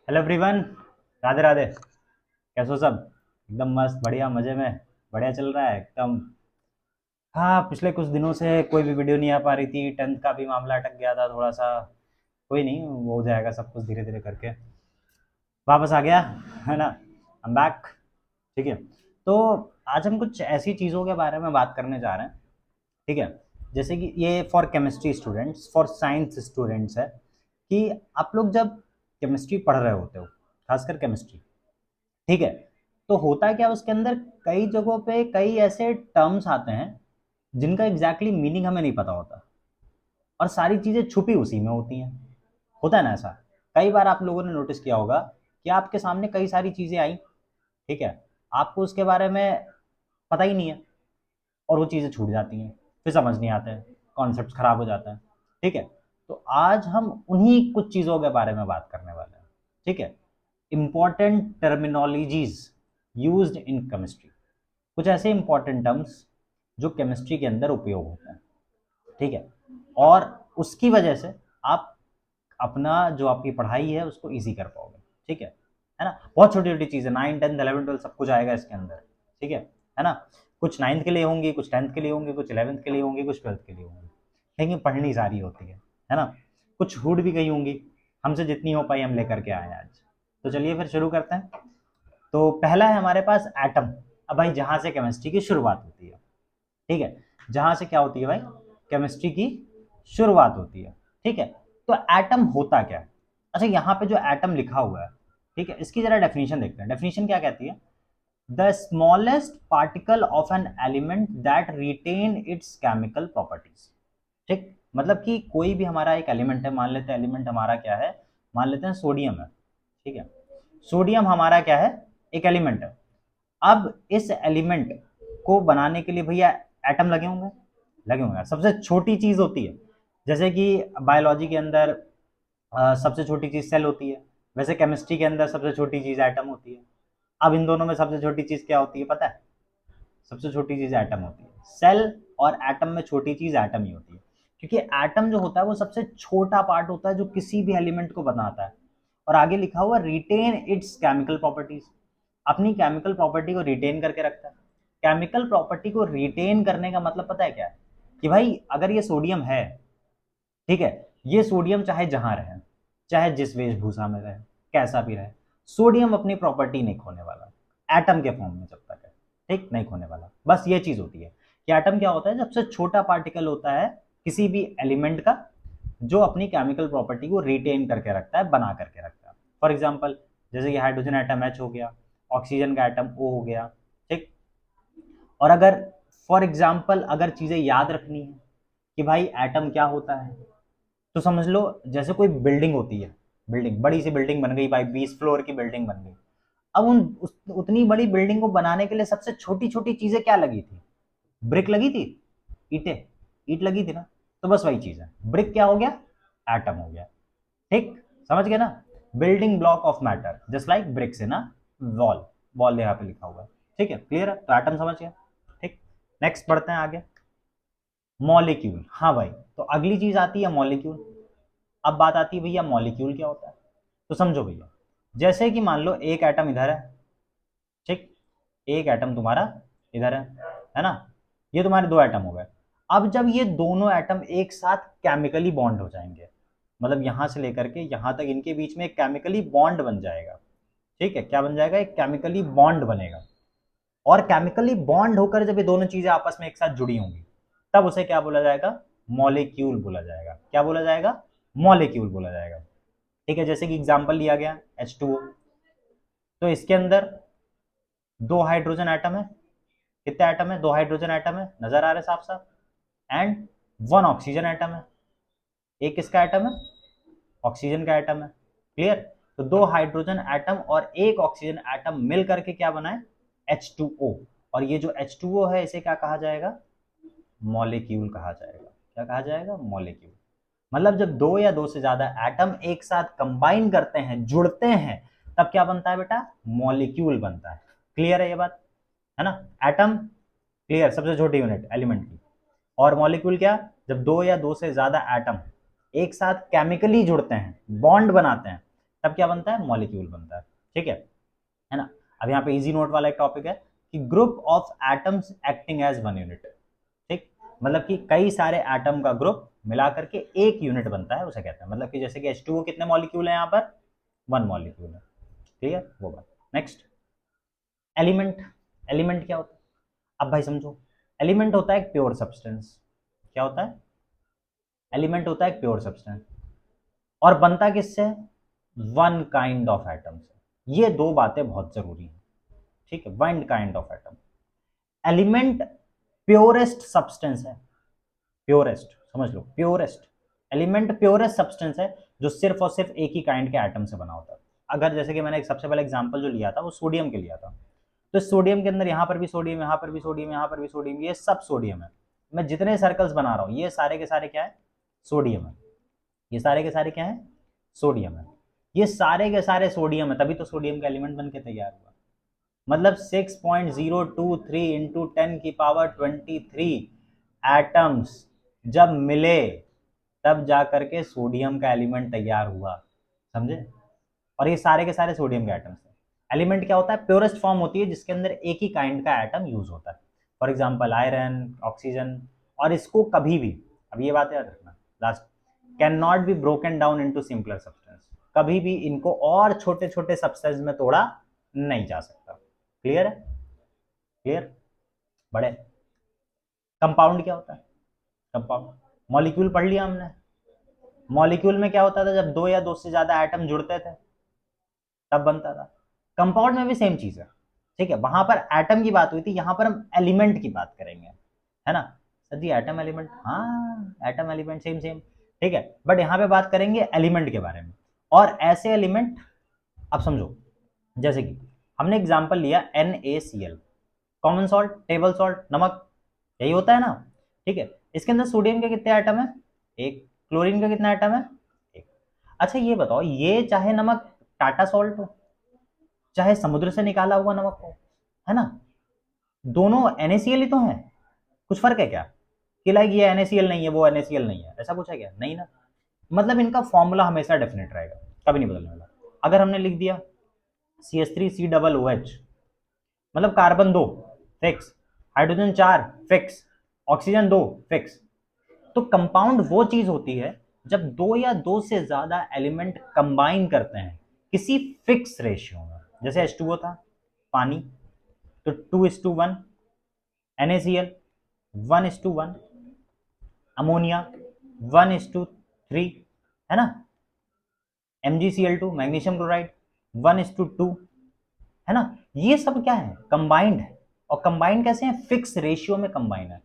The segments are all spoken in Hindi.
Hello everyone. राधे राधे। कैसे हो सब? एकदम मस्त, बढ़िया, मजे में। बढ़िया चल रहा है एकदम। हाँ, पिछले कुछ दिनों से कोई भी वीडियो नहीं आ पा रही थी। 10th का भी मामला अटक गया था थोड़ा सा। कोई नहीं, वो हो जाएगा सब कुछ धीरे धीरे करके। वापस आ गया, है ना। I am back. ठीक है। तो आज हम कुछ ऐसी चीज़ों के बारे में बात करने जा रहे हैं। ठीक है। जैसे कि ये for chemistry students, for science students है कि आप लोग जब केमिस्ट्री पढ़ रहे होते हो, खासकर केमिस्ट्री, ठीक है, तो होता है क्या उसके अंदर, कई जगहों पे कई ऐसे टर्म्स आते हैं जिनका एग्जैक्टली मीनिंग हमें नहीं पता होता, और सारी चीजें छुपी उसी में होती हैं। होता है ना ऐसा? कई बार आप लोगों ने नोटिस किया होगा कि आपके सामने कई सारी चीजें आई, ठीक है, आपको उसके बारे में पता ही नहीं है, और वो चीजें छूट जाती हैं, फिर समझ नहीं आते हैं, कॉन्सेप्ट खराब हो जाता है। ठीक है। तो आज हम उन्हीं कुछ चीजों के बारे में बात करने वाले हैं। ठीक है। Important terminologies used in chemistry. कुछ ऐसे इंपॉर्टेंट टर्म्स जो केमिस्ट्री के अंदर उपयोग होते हैं। ठीक है। और उसकी वजह से आप अपना जो आपकी पढ़ाई है उसको इजी कर पाओगे। ठीक है ना। बहुत छोटी छोटी चीज़ें, 9, 10, 11, 12 सब कुछ आएगा इसके अंदर। ठीक है ना। कुछ 9th के लिए होंगी, कुछ 10th के लिए होंगी, कुछ 11th के लिए होंगी, कुछ 12th के लिए होंगी, लेकिन पढ़नी सारी होती है ना। कुछ छूट भी गई होंगी, हमसे जितनी हो पाई हम लेकर के आए हैं आज। तो चलिए फिर शुरू करते हैं। तो पहला है हमारे पास एटम। अब भाई जहां से केमिस्ट्री की शुरुआत होती है। ठीक है। जहां से क्या होती है भाई? केमिस्ट्री की शुरुआत होती है। ठीक है। तो एटम होता क्या है? अच्छा, यहाँ पे जो एटम लिखा हुआ है, ठीक है, इसकी जरा डेफिनेशन देखते हैं। डेफिनेशन क्या कहती है? The smallest particle of an element that retain its chemical properties. ठीक, मतलब कि कोई भी हमारा एक एलिमेंट है, मान लेते हैं एलिमेंट हमारा क्या है, मान लेते हैं सोडियम है। ठीक है। सोडियम हमारा क्या है? एक एलिमेंट है। अब इस एलिमेंट को बनाने के लिए भैया एटम लगे होंगे। लगे होंगे, सबसे छोटी चीज होती है। जैसे कि बायोलॉजी के अंदर सबसे छोटी चीज सेल होती है, वैसे केमिस्ट्री के अंदर सबसे छोटी चीज एटम होती है। अब इन दोनों में सबसे छोटी चीज क्या होती है पता है? सबसे छोटी चीज एटम होती है। सेल और एटम में छोटी चीज एटम ही होती है, क्योंकि एटम जो होता है वो सबसे छोटा पार्ट होता है जो किसी भी एलिमेंट को बनाता है। और आगे लिखा हुआ रिटेन इट्स केमिकल प्रॉपर्टीज, अपनी केमिकल प्रॉपर्टी को रिटेन करके रखता है। केमिकल प्रॉपर्टी को रिटेन करने का मतलब पता है क्या है? कि भाई अगर ये सोडियम है, ठीक है, ये सोडियम चाहे जहां रहे, चाहे जिस वेशभूषा में रहे, कैसा भी रहे, सोडियम अपनी प्रॉपर्टी नहीं खोने वाला, एटम के फॉर्म में जब तक है। ठीक, नहीं खोने वाला। बस ये चीज होती है कि एटम क्या होता है, सबसे छोटा पार्टिकल होता है किसी भी एलिमेंट का, जो अपनी केमिकल प्रॉपर्टी को रिटेन करके रखता है, बना करके रखता है। फॉर एग्जाम्पल, जैसे कि हाइड्रोजन एटम H हो गया, ऑक्सीजन का एटम O हो गया। ठीक। और अगर फॉर एग्जाम्पल अगर चीजें याद रखनी है कि भाई एटम क्या होता है, तो समझ लो जैसे कोई बिल्डिंग होती है, बिल्डिंग, बड़ी सी बिल्डिंग बन गई भाई, 20 फ्लोर की बिल्डिंग बन गई। अब उतनी बड़ी बिल्डिंग को बनाने के लिए सबसे छोटी छोटी चीजें क्या लगी थी? ब्रिक लगी थी, ईटे, ईट लगी थी ना। तो बस वही चीज है, ब्रिक क्या हो गया? एटम हो गया। ठीक, समझ गए ना? Building block of matter just like bricks है ना, वॉल, वॉल यहाँ पे लिखा हुआ है। ठीक है, क्लियर है? तो एटम समझ गया। ठीक। नेक्स्ट बढ़ते हैं आगे। मॉलिक्यूल, हाँ भाई, तो अगली चीज आती है मॉलिक्यूल। अब बात आती है भैया मॉलिक्यूल क्या होता है। तो समझो भैया, जैसे कि मान लो एक एटम इधर है, ठीक, एक एटम तुम्हारा इधर है ना, ये तुम्हारे दो एटम हो गए। अब जब ये दोनों एटम एक साथ केमिकली बॉन्ड हो जाएंगे, मतलब यहां से लेकर के यहां तक इनके बीच में एक केमिकली बॉन्ड बन जाएगा। ठीक है, क्या बन जाएगा? एक केमिकली बॉन्ड बनेगा। और केमिकली बॉन्ड होकर जब ये दोनों चीजें आपस में एक साथ जुड़ी होंगी, तब उसे क्या बोला जाएगा? मॉलिक्यूल बोला जाएगा। क्या बोला जाएगा? मॉलिक्यूल बोला जाएगा। ठीक है, जैसे कि एग्जांपल लिया गया H2O, तो इसके अंदर दो हाइड्रोजन एटम है। कितने एटम है? दो हाइड्रोजन एटम है, नजर आ रहे साफ साफ। एंड वन ऑक्सीजन एटम है। एक किसका एटम है? ऑक्सीजन का एटम है। क्लियर? तो दो हाइड्रोजन एटम और एक ऑक्सीजन एटम मिल करके क्या बनाए? H2O। और ये जो H2O है इसे क्या कहा जाएगा? मॉलिक्यूल कहा जाएगा। क्या कहा जाएगा? मॉलिक्यूल। मतलब जब दो या दो से ज्यादा एटम एक साथ कंबाइन करते हैं, जुड़ते हैं, तब क्या बनता है बेटा? मॉलिक्यूल बनता है। क्लियर है ये बात? है ना। एटम क्लियर, सबसे छोटी यूनिट एलिमेंट की। और मॉलिक्यूल क्या? जब दो या दो से ज्यादा एटम एक साथ केमिकली जुड़ते हैं, बॉन्ड बनाते हैं, तब क्या बनता है, मॉलिक्यूल बनता है। ठीक है ना। अब यहाँ पे इजी नोट वाला एक टॉपिक है कि group of atoms acting as one unit. ठीक, मतलब कि कई सारे एटम का ग्रुप मिला करके एक यूनिट बनता है, उसे कहते हैं, मतलब कि जैसे कि H2O कितने मॉलिक्यूल है यहाँ पर, वन मॉलिक्यूल है। ठीक है, वो बात। Next, element. एलिमेंट क्या होता है, अब भाई समझो, एलिमेंट होता है एक प्योर सब्सटेंस। क्या होता है, एलिमेंट होता है एक प्योर सब्सटेंस, और बनता किससे, वन काइंड ऑफ एटम से। ये दो बातें बहुत जरूरी हैं। ठीक है, one kind of atom. Element purest substance है, प्योरेस्ट समझ लो, प्योरेस्ट। एलिमेंट प्योरेस्ट सब्सटेंस है जो सिर्फ और सिर्फ एक ही काइंड के एटम से बना होता है। अगर जैसे कि मैंने एक सबसे पहले एग्जांपल जो लिया था वो सोडियम के लिया था, तो सोडियम के अंदर यहाँ पर भी सोडियम, यहाँ पर भी सोडियम, यहाँ पर भी सोडियम, ये सब सोडियम है। मैं जितने सर्कल्स बना रहा हूँ ये सारे के सारे क्या है, सोडियम है। ये सारे के सारे क्या है, सोडियम है। ये सारे के सारे सोडियम है, तभी तो सोडियम का एलिमेंट बन के तैयार हुआ। मतलब 6.023 इंटू 10⁻23 एटम्स जब मिले तब जा करके सोडियम का एलिमेंट तैयार हुआ, समझे। और ये सारे के सारे सोडियम के एटम्स हैं। एलिमेंट क्या होता है, प्योरेस्ट फॉर्म होती है जिसके अंदर एक ही काइंड का एटम यूज होता है। For example iron, oxygen. और इसको कभी भी, अब ये बात याद रखना last, can not be broken down into simpler substance. कभी भी इनको और छोटे छोटे सब्सटेंस में तोड़ा नहीं जा सकता। क्लियर है, क्लियर, बड़े। कंपाउंड क्या होता है, कंपाउंड, मॉलिक्यूल पढ़ लिया हमने। मॉलिक्यूल में क्या होता था, जब दो या दो से ज्यादा एटम जुड़ते थे तब बनता था। कंपाउंड में भी सेम चीज है। ठीक है, वहां पर एटम की बात हुई थी, यहां पर हम एलिमेंट की बात करेंगे, है ना। सर जी एटम एलिमेंट, हाँ एटम एलिमेंट सेम सेम। ठीक है, बट यहाँ पे बात करेंगे एलिमेंट के बारे में। और ऐसे एलिमेंट, अब समझो, जैसे कि हमने एग्जांपल लिया NaCl, common salt, table salt, नमक, यही होता है ना। ठीक है, इसके अंदर सोडियम के कितने एटम है, एक। क्लोरीन का कितना एटम है, एक। अच्छा ये बताओ, ये चाहे नमक टाटा सॉल्ट हो, चाहे समुद्र से निकाला हुआ नमक हो, है ना, दोनों NaCl ही तो है। कुछ फर्क है क्या, कि लाइक ये NaCl नहीं है वो NaCl नहीं है, ऐसा कुछ है क्या, नहीं ना। मतलब इनका फॉर्मूला हमेशा डेफिनेट रहेगा, कभी नहीं बदलने वाला। अगर हमने लिख दिया CH3COOH, मतलब कार्बन दो फिक्स, हाइड्रोजन चार फिक्स, ऑक्सीजन दो फिक्स। तो कंपाउंड वो चीज होती है जब दो या दो से ज्यादा एलिमेंट कंबाइन करते हैं किसी फिक्स रेशियो में। जैसे H2O था, पानी, तो 2:1, NaCl 1:1, अमोनिया 1:3, है ना, MgCl2 मैग्नीशियम क्लोराइड 1:2, है ना। ये सब क्या है, कंबाइंड है। और कंबाइंड कैसे हैं, फिक्स रेशियो में कंबाइन है,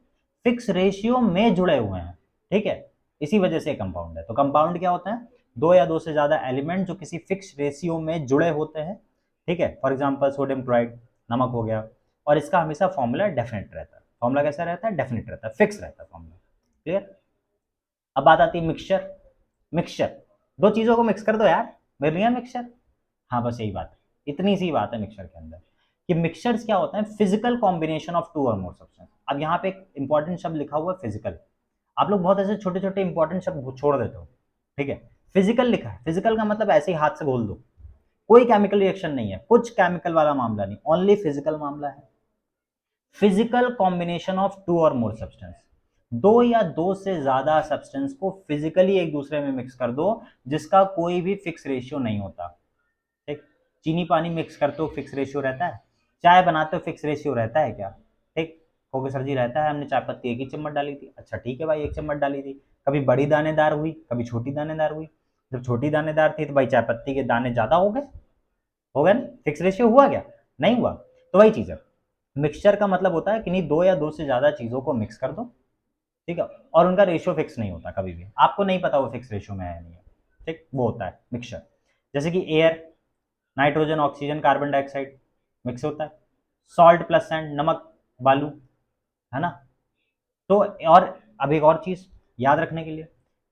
फिक्स रेशियो में जुड़े हुए हैं। ठीक है, इसी वजह से कंपाउंड है। तो कंपाउंड क्या होता है, दो या दो से ज्यादा एलिमेंट जो किसी फिक्स रेशियो में जुड़े होते हैं। ठीक है, फॉर एग्जाम्पल सोडियम क्लोराइड, नमक हो गया। और इसका हमेशा फॉर्मूला डेफिनेट रहता है। फॉर्मूला कैसा रहता है, डेफिनेट रहता है, फिक्स रहता है फॉर्मूला। क्लियर। अब बात आती है मिक्सचर। मिक्सचर, दो चीजों को मिक्स कर दो यार, मिल रही है मिक्सचर। हाँ बस यही बात है, इतनी सी बात है मिक्सचर के अंदर, कि मिक्सचर्स क्या होता है, फिजिकल कॉम्बिनेशन ऑफ टू और मोर सब्सटेंस। अब यहाँ पे एक इंपॉर्टेंट शब्द लिखा हुआ है फिजिकल। आप लोग बहुत ऐसे छोटे छोटे इंपॉर्टेंट शब्द छोड़ देते हो। ठीक है, फिजिकल लिखा है, फिजिकल का मतलब ऐसे ही हाथ से बोल दो, कोई केमिकल रिएक्शन नहीं है, कुछ केमिकल वाला मामला नहीं, ओनली फिजिकल मामला है। फिजिकल कॉम्बिनेशन ऑफ टू और मोर सब्सटेंस, दो या दो से ज्यादा सब्सटेंस को फिजिकली एक दूसरे में मिक्स कर दो जिसका कोई भी फिक्स रेशियो नहीं होता। ठीक, चीनी पानी मिक्स करते हो फिक्स रेशियो रहता है, चाय बनाते हो फिक्स रेशियो रहता है क्या। ठीक, ओके सर जी रहता है, हमने चाय पत्ती एक ही चम्मच डाली थी, अच्छा ठीक है भाई एक चम्मच डाली थी, कभी बड़ी दानेदार हुई कभी छोटी दानेदार हुई। जब छोटी दानेदार थी तो भाई चाय पत्ती के दाने ज्यादा हो गए, हो गए ना, फिक्स रेशियो हुआ क्या, नहीं हुआ। तो वही चीज है, मिक्सचर का मतलब होता है कि नहीं दो या दो से ज्यादा चीजों को मिक्स कर दो। ठीक है, और उनका रेशियो फिक्स नहीं होता कभी भी, आपको नहीं पता वो फिक्स रेशियो में है या नहीं है। ठीक, वो होता है मिक्सचर। जैसे कि air, nitrogen oxygen carbon dioxide mix होता है, सॉल्ट प्लस सैंड, नमक बालू, है ना। तो और अब एक और चीज याद रखने के लिए,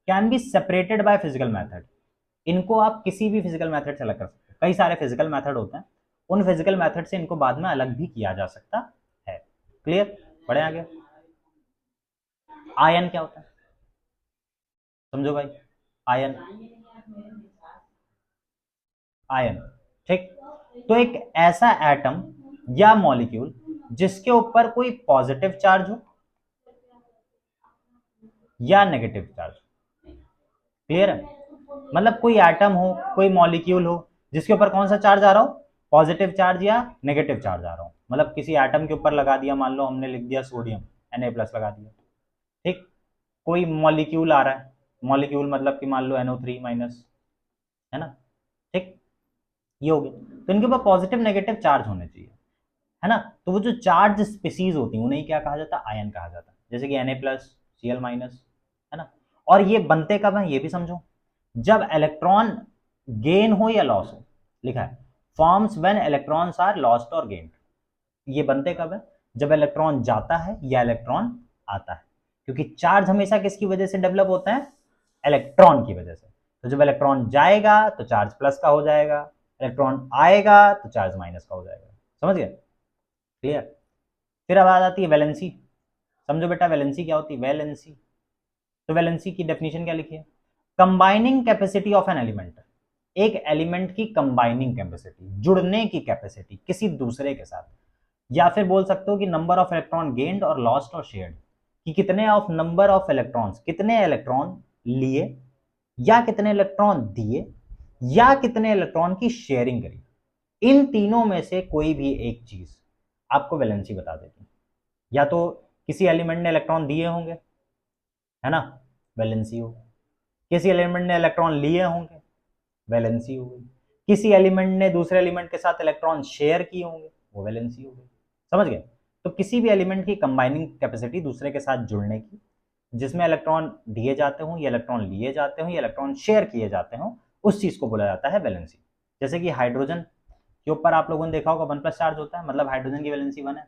can be separated by physical method. इनको आप किसी भी फिजिकल मेथड से अलग कर सकते हो, कई सारे फिजिकल मेथड होते हैं, उन फिजिकल मेथड से इनको बाद में अलग भी किया जा सकता है। क्लियर, बढ़े आगे। आयन क्या होता है, समझो भाई, आयन। आयन। ठीक, तो एक ऐसा एटम या मॉलिक्यूल जिसके ऊपर कोई पॉजिटिव चार्ज हो या नेगेटिव चार्ज। क्लियर है? मतलब कोई एटम हो, कोई मॉलिक्यूल हो जिसके ऊपर कौन सा चार्ज आ रहा हो, पॉजिटिव चार्ज या नेगेटिव चार्ज आ रहा हो। मतलब किसी एटम के ऊपर लगा दिया, मान लो हमने लिख दिया सोडियम, Na+ लगा दिया। ठीक, कोई मॉलिक्यूल आ रहा है, मॉलिक्यूल मतलब कि मान लो NO3-, है ना। ठीक, ये हो गया। तो इनके ऊपर पॉजिटिव नेगेटिव चार्ज होने चाहिए, है ना। तो वो जो चार्ज स्पीसीज होती है उन्हें क्या कहा जाता है, आयन कहा जाता है। जैसे कि Na+, Cl-, है ना। और ये बनते कब है ये भी समझो, जब इलेक्ट्रॉन गेन हो या लॉस हो। लिखा है forms when electrons are lost और गेन्ड। ये बनते कब है, जब इलेक्ट्रॉन जाता है या इलेक्ट्रॉन आता है। क्योंकि चार्ज हमेशा किसकी वजह से डेवलप होता है, इलेक्ट्रॉन की वजह से। तो जब इलेक्ट्रॉन जाएगा तो चार्ज प्लस का हो जाएगा, इलेक्ट्रॉन आएगा तो चार्ज माइनस का हो जाएगा। समझ गए? क्लियर? फिर अब आ जाती है वैलेंसी। समझो बेटा वैलेंसी क्या होती है, वैलेंसी। तो वैलेंसी की डेफिनेशन क्या लिखी है, combining capacity of an element. एक एलिमेंट की कंबाइनिंग कैपेसिटी, जुड़ने की कैपेसिटी किसी दूसरे के साथ। या फिर बोल सकते हो कि नंबर ऑफ इलेक्ट्रॉन गेन्ड और लॉस्ट और शेयर्ड, कि कितने ऑफ नंबर ऑफ इलेक्ट्रॉन्स, कितने इलेक्ट्रॉन लिए या कितने इलेक्ट्रॉन दिए या कितने इलेक्ट्रॉन की शेयरिंग करी। इन तीनों में से कोई भी एक चीज आपको वैलेंसी बता देगी। या तो किसी एलिमेंट ने इलेक्ट्रॉन दिए होंगे, है ना, वैलेंसी हो। किसी एलिमेंट ने इलेक्ट्रॉन लिए होंगे, वैलेंसी हो गई। किसी एलिमेंट ने दूसरे एलिमेंट के साथ इलेक्ट्रॉन शेयर किए होंगे, वो वैलेंसी हो गई। समझ गए? तो किसी भी एलिमेंट की कंबाइनिंग कैपेसिटी दूसरे के साथ जुड़ने की, जिसमें इलेक्ट्रॉन दिए जाते हों या इलेक्ट्रॉन लिए जाते हों या इलेक्ट्रॉन शेयर किए जाते हों, उस चीज को बोला जाता है वैलेंसी। जैसे कि हाइड्रोजन के ऊपर आप लोगों ने देखा होगा 1+ चार्ज होता है, मतलब हाइड्रोजन की वैलेंसी 1 है।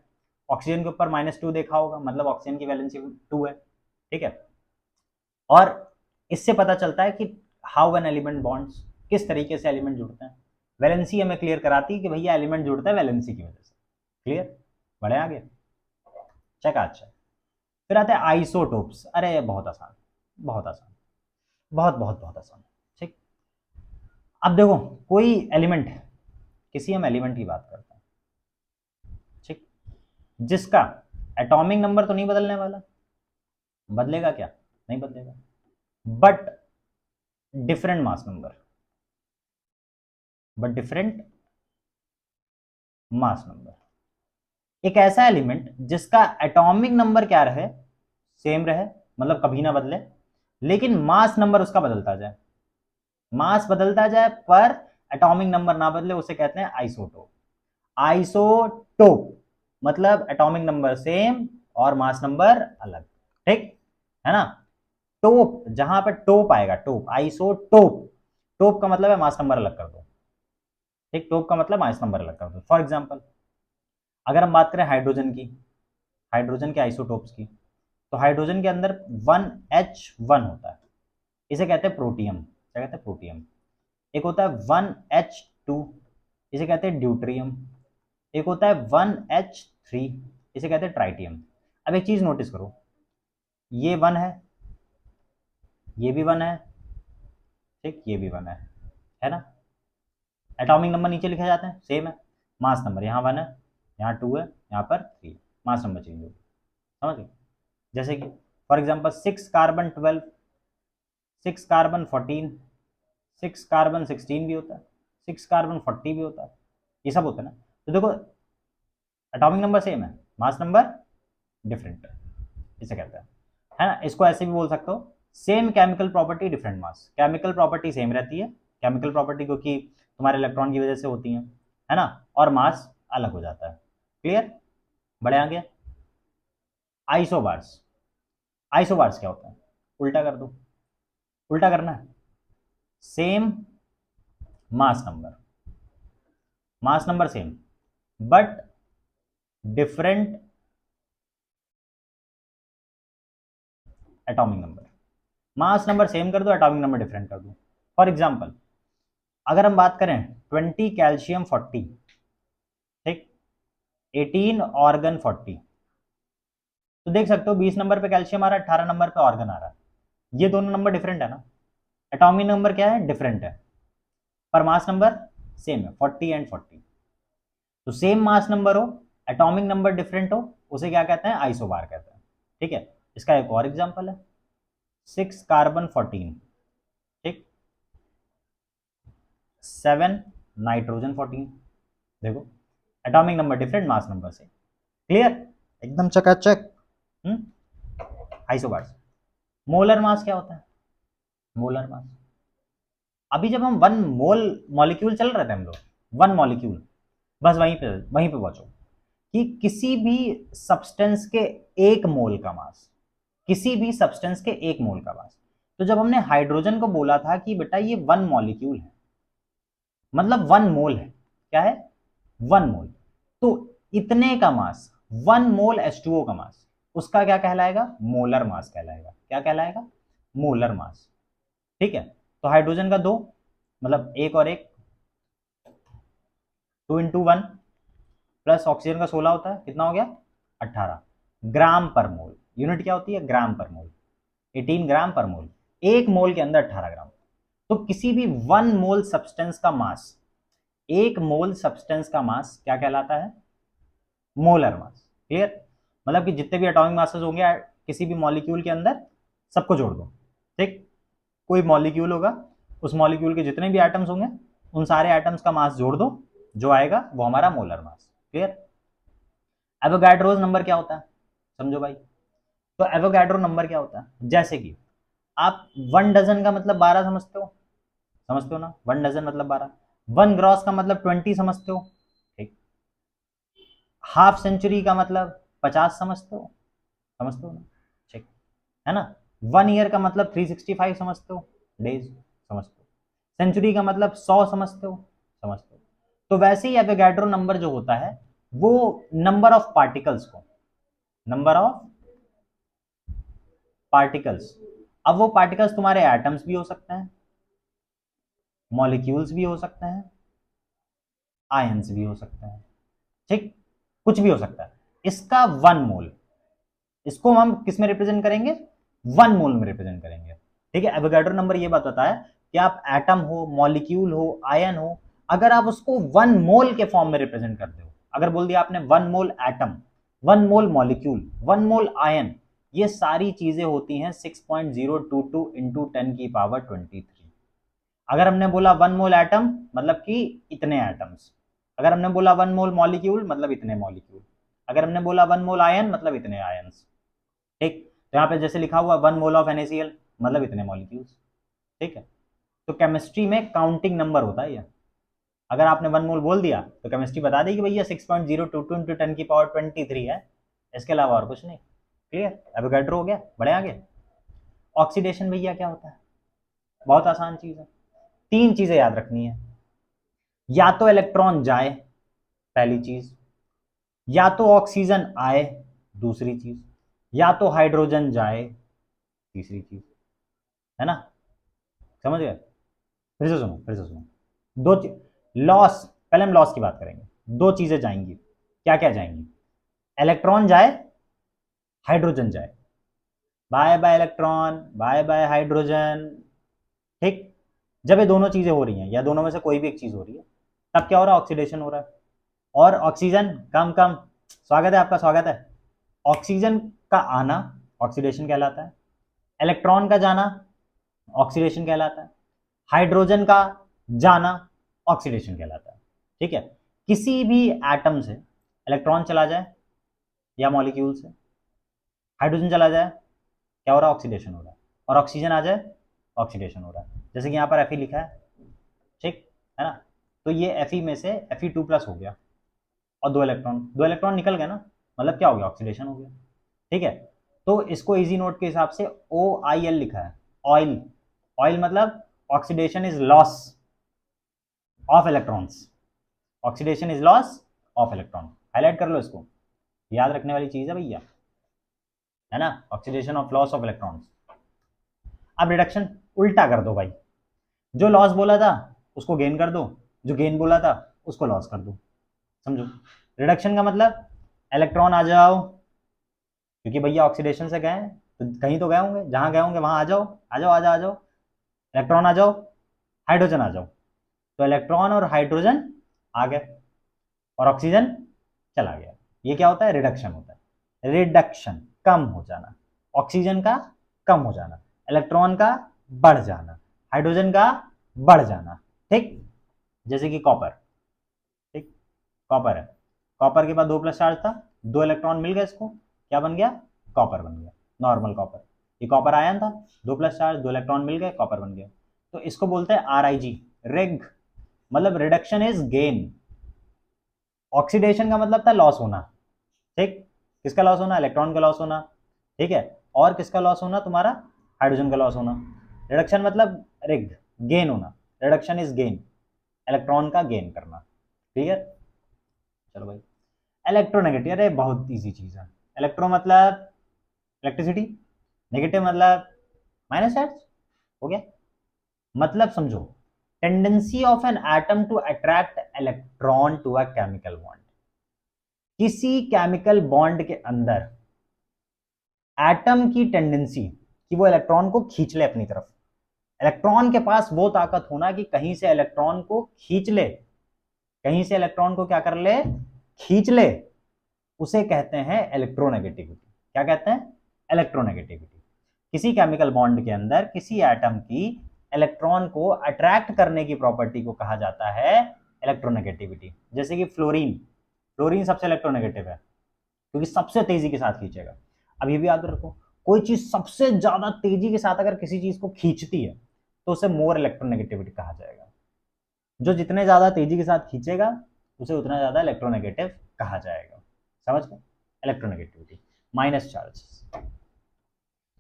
ऑक्सीजन के ऊपर -2 देखा होगा, मतलब ऑक्सीजन की वैलेंसी 2 है। ठीक है। और इससे पता चलता है कि हाउ एन एलिमेंट बॉन्ड्स, किस तरीके से एलिमेंट जुड़ते हैं। वैलेंसी हमें क्लियर कराती है कि भैया एलिमेंट जुड़ता है वैलेंसी की वजह से। क्लियर? बढ़े आगे, चेक। अच्छा, फिर आते हैं आइसोटोप्स। अरे बहुत आसान, बहुत आसान, बहुत बहुत बहुत आसान। ठीक, अब देखो कोई एलिमेंट, किसी हम एलिमेंट की बात करते हैं, ठीक, जिसका एटॉमिक नंबर तो नहीं बदलने वाला, बदलेगा क्या, नहीं बदलेगा, but different mass number, but different mass number. एक ऐसा एलिमेंट जिसका एटॉमिक नंबर क्या रहे, सेम रहे, मतलब कभी ना बदले, लेकिन मास नंबर उसका बदलता जाए, मास बदलता जाए पर एटॉमिक नंबर ना बदले, उसे कहते हैं आइसोटोप। आइसोटोप मतलब एटॉमिक नंबर सेम और मास नंबर अलग। ठीक है ना। टोप, जहां पर टोप आएगा, टोप, आइसोटोप, टोप का मतलब है मास नंबर अलग कर दो। ठीक, टोप का मतलब मास नंबर अलग कर दो। फॉर एग्जांपल अगर हम बात करें हाइड्रोजन की, हाइड्रोजन के आइसोटोप्स की, तो हाइड्रोजन के अंदर 1H1 होता है, इसे कहते हैं प्रोटियम। क्या कहते हैं, प्रोटियम। एक होता है 1H2, इसे कहते हैं ड्यूट्रियम। एक होता है 1H3, इसे कहते हैं ट्राइटियम। अब एक चीज नोटिस करो, ये 1 है, ये भी 1 है, ठीक, ये भी 1 है ना। एटॉमिक नंबर नीचे लिखे जाते हैं, सेम है। मास नंबर यहाँ 1 है, यहाँ 2 है, यहाँ पर 3, मास नंबर चेंज हो, समझ गए। जैसे कि for example 6 carbon 12, 6 carbon 14, 6 carbon 16 भी होता है, 6 कार्बन 40 भी होता है, ये सब होता है ना। तो देखो एटॉमिक नंबर सेम है, मास नंबर डिफरेंट, इसे कहते हैं, है ना। इसको ऐसे भी बोल सकते हो, same chemical property different mass. Chemical property same रहती है, केमिकल प्रॉपर्टी क्योंकि तुम्हारे इलेक्ट्रॉन की वजह से होती है ना, और मास अलग हो जाता है। क्लियर? बढ़े आगे। आइसोबार्स, आइसोबार्स क्या होता है, उल्टा कर दो, उल्टा करना है। Same mass number, mass number same but different atomic number. Mass number same कर दो, एटॉमिक नंबर डिफरेंट कर दो। फॉर एग्जांपल अगर हम बात करें 20 कैल्शियम 40, ठीक, 18 ऑर्गन 40, तो देख सकते हो 20 नंबर पे कैल्शियम आ रहा है, 18 नंबर पे ऑर्गन आ रहा है। ये दोनों नंबर डिफरेंट है ना, एटॉमिक नंबर क्या है, डिफरेंट है, पर मास नंबर सेम है 40 एंड 40। तो सेम मास नंबर हो, एटॉमिक नंबर डिफरेंट हो, उसे क्या कहते हैं, आइसोबार कहते हैं। ठीक है, इसका एक और एग्जांपल है 6 कार्बन 14, ठीक, 7 नाइट्रोजन 14। देखो atomic number different, mass number से, क्लियर, एकदम चकाचक। आइसोबार्स। मोलर मास क्या होता है, मोलर मास, अभी जब हम वन मोल मॉलिक्यूल चल रहे थे हम लोग, वन मॉलिक्यूल, बस वहीं पे पहुंचो कि किसी भी सब्सटेंस के एक मोल का मास, किसी भी सब्सटेंस के एक मोल का मास। तो जब हमने हाइड्रोजन को बोला था कि बेटा ये वन मॉलिक्यूल है, मतलब वन मोल है, क्या है, वन मोल, तो इतने का मास, वन मोल H2O का मास, उसका क्या कहलाएगा, मोलर मास कहलाएगा। क्या कहलाएगा, मोलर मास। ठीक है, तो हाइड्रोजन का 2, मतलब एक और एक, 2 इंटू 1, प्लस ऑक्सीजन का 16 होता है, कितना हो गया, 18 ग्राम पर मोल। यूनिट क्या होती है, ग्राम पर मोल, 18 ग्राम पर मोल, एक मोल के अंदर 18 ग्राम। तो किसी भी वन मोल सब्सटेंस का मास, एक मोल सब्सटेंस का मास क्या कहलाता है, मोलर मास। क्लियर, मतलब कि जितने भी एटॉमिक मासेस होंगे किसी भी मॉलिक्यूल के अंदर, सबको जोड़ दो। ठीक, कोई मॉलिक्यूल होगा, उस मॉलिक्यूल के जितने भी एटम्स होंगे, उन सारे एटम्स का मास जोड़ दो, जो आएगा वो हमारा molar mass. Clear. Avogadro's number क्या होता है, समझो भाई। तो एवोगाड्रो नंबर क्या होता है, जैसे कि आप 1 डजन का मतलब 12 समझते हो, समझते हो ना, 1 डजन मतलब 12, 1 ग्रॉस का मतलब 20 समझते हो, ठीक, हाफ सेंचुरी का मतलब 50 समझते हो ना, ठीक है ना, 1 ईयर का मतलब 365 समझते हो, डेज समझते हो, सेंचुरी का मतलब 100 समझते हो। तो वैसे ही एवोगाड्रो नंबर जो होता है वो नंबर ऑफ पार्टिकल्स को, नंबर ऑफ पार्टिकल्स, अब वो पार्टिकल्स तुम्हारे एटम्स भी हो सकते हैं, मॉलिक्यूल्स भी हो सकते हैं, आयंस भी हो सकते हैं, ठीक, कुछ भी हो सकता है। इसका 1 मोल, इसको हम किस में रिप्रेजेंट करेंगे, 1 मोल में रिप्रेजेंट करेंगे। ठीक है, एवोगाड्रो नंबर ये बताता है कि आप एटम हो, मॉलिक्यूल हो, आयन हो, अगर आप उसको 1 मोल के फॉर्म में रिप्रेजेंट करते हो, अगर बोल दिया आपने 1 मोल एटम, 1 मोल मॉलिक्यूल, 1 मोल आयन, ये सारी चीजें होती हैं 6.022 इंटू 10 की पावर 23। अगर हमने बोला 1 मोल एटम मतलब कि इतने एटम्स, अगर हमने बोला 1 मोल मॉलिक्यूल मतलब इतने मॉलिक्यूल, अगर हमने बोला 1 मोल आयन मतलब इतने आयंस। ठीक, तो यहाँ पे जैसे लिखा हुआ 1 मोल ऑफ NaCl मतलब इतने मॉलिक्यूल्स। ठीक है, तो केमिस्ट्री में काउंटिंग नंबर होता है ये। अगर आपने 1 मोल बोल दिया तो केमिस्ट्री बता देगी भैया 6.022 इंटू 10 की पावर 23 है, इसके अलावा और कुछ नहीं। क्लियर, एवोगाड्रो हो गया, बढ़े आगे। ऑक्सीडेशन भैया क्या होता है, बहुत आसान चीज है, 3 चीजें याद रखनी है, या तो इलेक्ट्रॉन जाए, पहली चीज, या तो ऑक्सीजन आए, दूसरी चीज, या तो हाइड्रोजन जाए, तीसरी चीज, है ना, समझ गए। फिर से सुनो दो लॉस, पहले हम लॉस की बात करेंगे। 2 चीजें जाएंगी, क्या क्या जाएंगी, इलेक्ट्रॉन जाए, हाइड्रोजन जाए, bye bye electron, bye bye hydrogen. ठीक, जब ये दोनों चीजें हो रही हैं या दोनों में से कोई भी एक चीज हो रही है, तब क्या हो रहा है, ऑक्सीडेशन हो रहा है। और ऑक्सीजन कम कम, स्वागत है आपका, स्वागत है। ऑक्सीजन का आना ऑक्सीडेशन कहलाता है, इलेक्ट्रॉन का जाना ऑक्सीडेशन कहलाता है, हाइड्रोजन का जाना ऑक्सीडेशन कहलाता है। ठीक है, किसी भी एटम से इलेक्ट्रॉन चला जाए या मॉलिक्यूल से हाइड्रोजन चला जाए, क्या हो रहा है, ऑक्सीडेशन हो रहा है, और ऑक्सीजन आ जाए, ऑक्सीडेशन हो रहा है। जैसे कि यहाँ पर Fe लिखा है, ठीक है ना, तो ये Fe में से Fe2+ हो गया, और 2 इलेक्ट्रॉन निकल गए ना, मतलब क्या हो गया, ऑक्सीडेशन हो गया। ठीक है, तो इसको इजी नोट के हिसाब से OIL लिखा है, ऑयल, ऑयल मतलब oxidation is loss of electrons, oxidation is loss of electron, highlight कर लो इसको, याद रखने वाली चीज है भैया, है ना, oxidation of loss of electrons. अब रिडक्शन उल्टा कर दो भाई, जो लॉस बोला था उसको गेन कर दो, जो गेन बोला था उसको लॉस कर दो। समझो, रिडक्शन का मतलब इलेक्ट्रॉन आ जाओ, क्योंकि भैया ऑक्सीडेशन से गए तो कहीं तो गए होंगे, जहां गए होंगे वहां आ जाओ, आ जाओ आ जाओ आ जाओ, इलेक्ट्रॉन आ जाओ, हाइड्रोजन आ जाओ। तो इलेक्ट्रॉन और हाइड्रोजन आ गए और ऑक्सीजन चला गया। ये क्या होता है? रिडक्शन होता है। रिडक्शन, कम हो जाना। ऑक्सीजन का कम हो जाना, इलेक्ट्रॉन का बढ़ जाना, हाइड्रोजन का बढ़ जाना। ठीक, जैसे कि कॉपर। ठीक, कॉपर है, कॉपर के पास 2 प्लस चार्ज था, 2 इलेक्ट्रॉन मिल गए इसको, क्या बन गया? कॉपर बन गया, नॉर्मल कॉपर। ये कॉपर आयन था, 2 प्लस चार्ज, 2 इलेक्ट्रॉन मिल गए, कॉपर बन गया। तो इसको बोलते हैं RIG, रिग, मतलब रिडक्शन इज गेन। ऑक्सीडेशन का मतलब था लॉस होना। ठीक, किसका लॉस होना? इलेक्ट्रॉन का लॉस होना। ठीक है, और किसका लॉस होना? तुम्हारा हाइड्रोजन का लॉस होना। रिडक्शन मतलब रिग, गेन होना। रिडक्शन इज गेन, इलेक्ट्रॉन का गेन करना। क्लियर? चलो भाई, इलेक्ट्रोनेगेटिव, अरे बहुत इजी चीज है। इलेक्ट्रो मतलब इलेक्ट्रिसिटी, नेगेटिव मतलब माइनस चार्ज। हो गया, मतलब समझो, tendency of an atom to attract electron to a chemical bond. किसी केमिकल बॉन्ड के अंदर एटम की टेंडेंसी कि वो इलेक्ट्रॉन को खींच ले अपनी तरफ। इलेक्ट्रॉन के पास वो ताकत होना कि कहीं से इलेक्ट्रॉन को खींच ले, कहीं से इलेक्ट्रॉन को क्या कर ले? खींच ले। उसे कहते हैं इलेक्ट्रोनेगेटिविटी। क्या कहते हैं? इलेक्ट्रोनेगेटिविटी। किसी केमिकल बॉन्ड के अंदर किसी एटम की इलेक्ट्रॉन को अट्रैक्ट करने की प्रॉपर्टी को कहा जाता है इलेक्ट्रोनेगेटिविटी। जैसे कि फ्लोरीन, फ्लोरीन सबसे इलेक्ट्रोनेगेटिव है क्योंकि सबसे तेजी के साथ खींचेगा। अब ये भी याद रखो, कोई चीज सबसे ज्यादा तेजी के साथ अगर किसी चीज को खींचती है तो उसे मोर इलेक्ट्रोनेगेटिविटी कहा जाएगा। जो जितने ज्यादा तेजी के साथ खींचेगा उसे उतना ज्यादा इलेक्ट्रोनेगेटिव कहा जाएगा। समझ गए? इलेक्ट्रोनेगेटिविटी। माइनस चार्ज,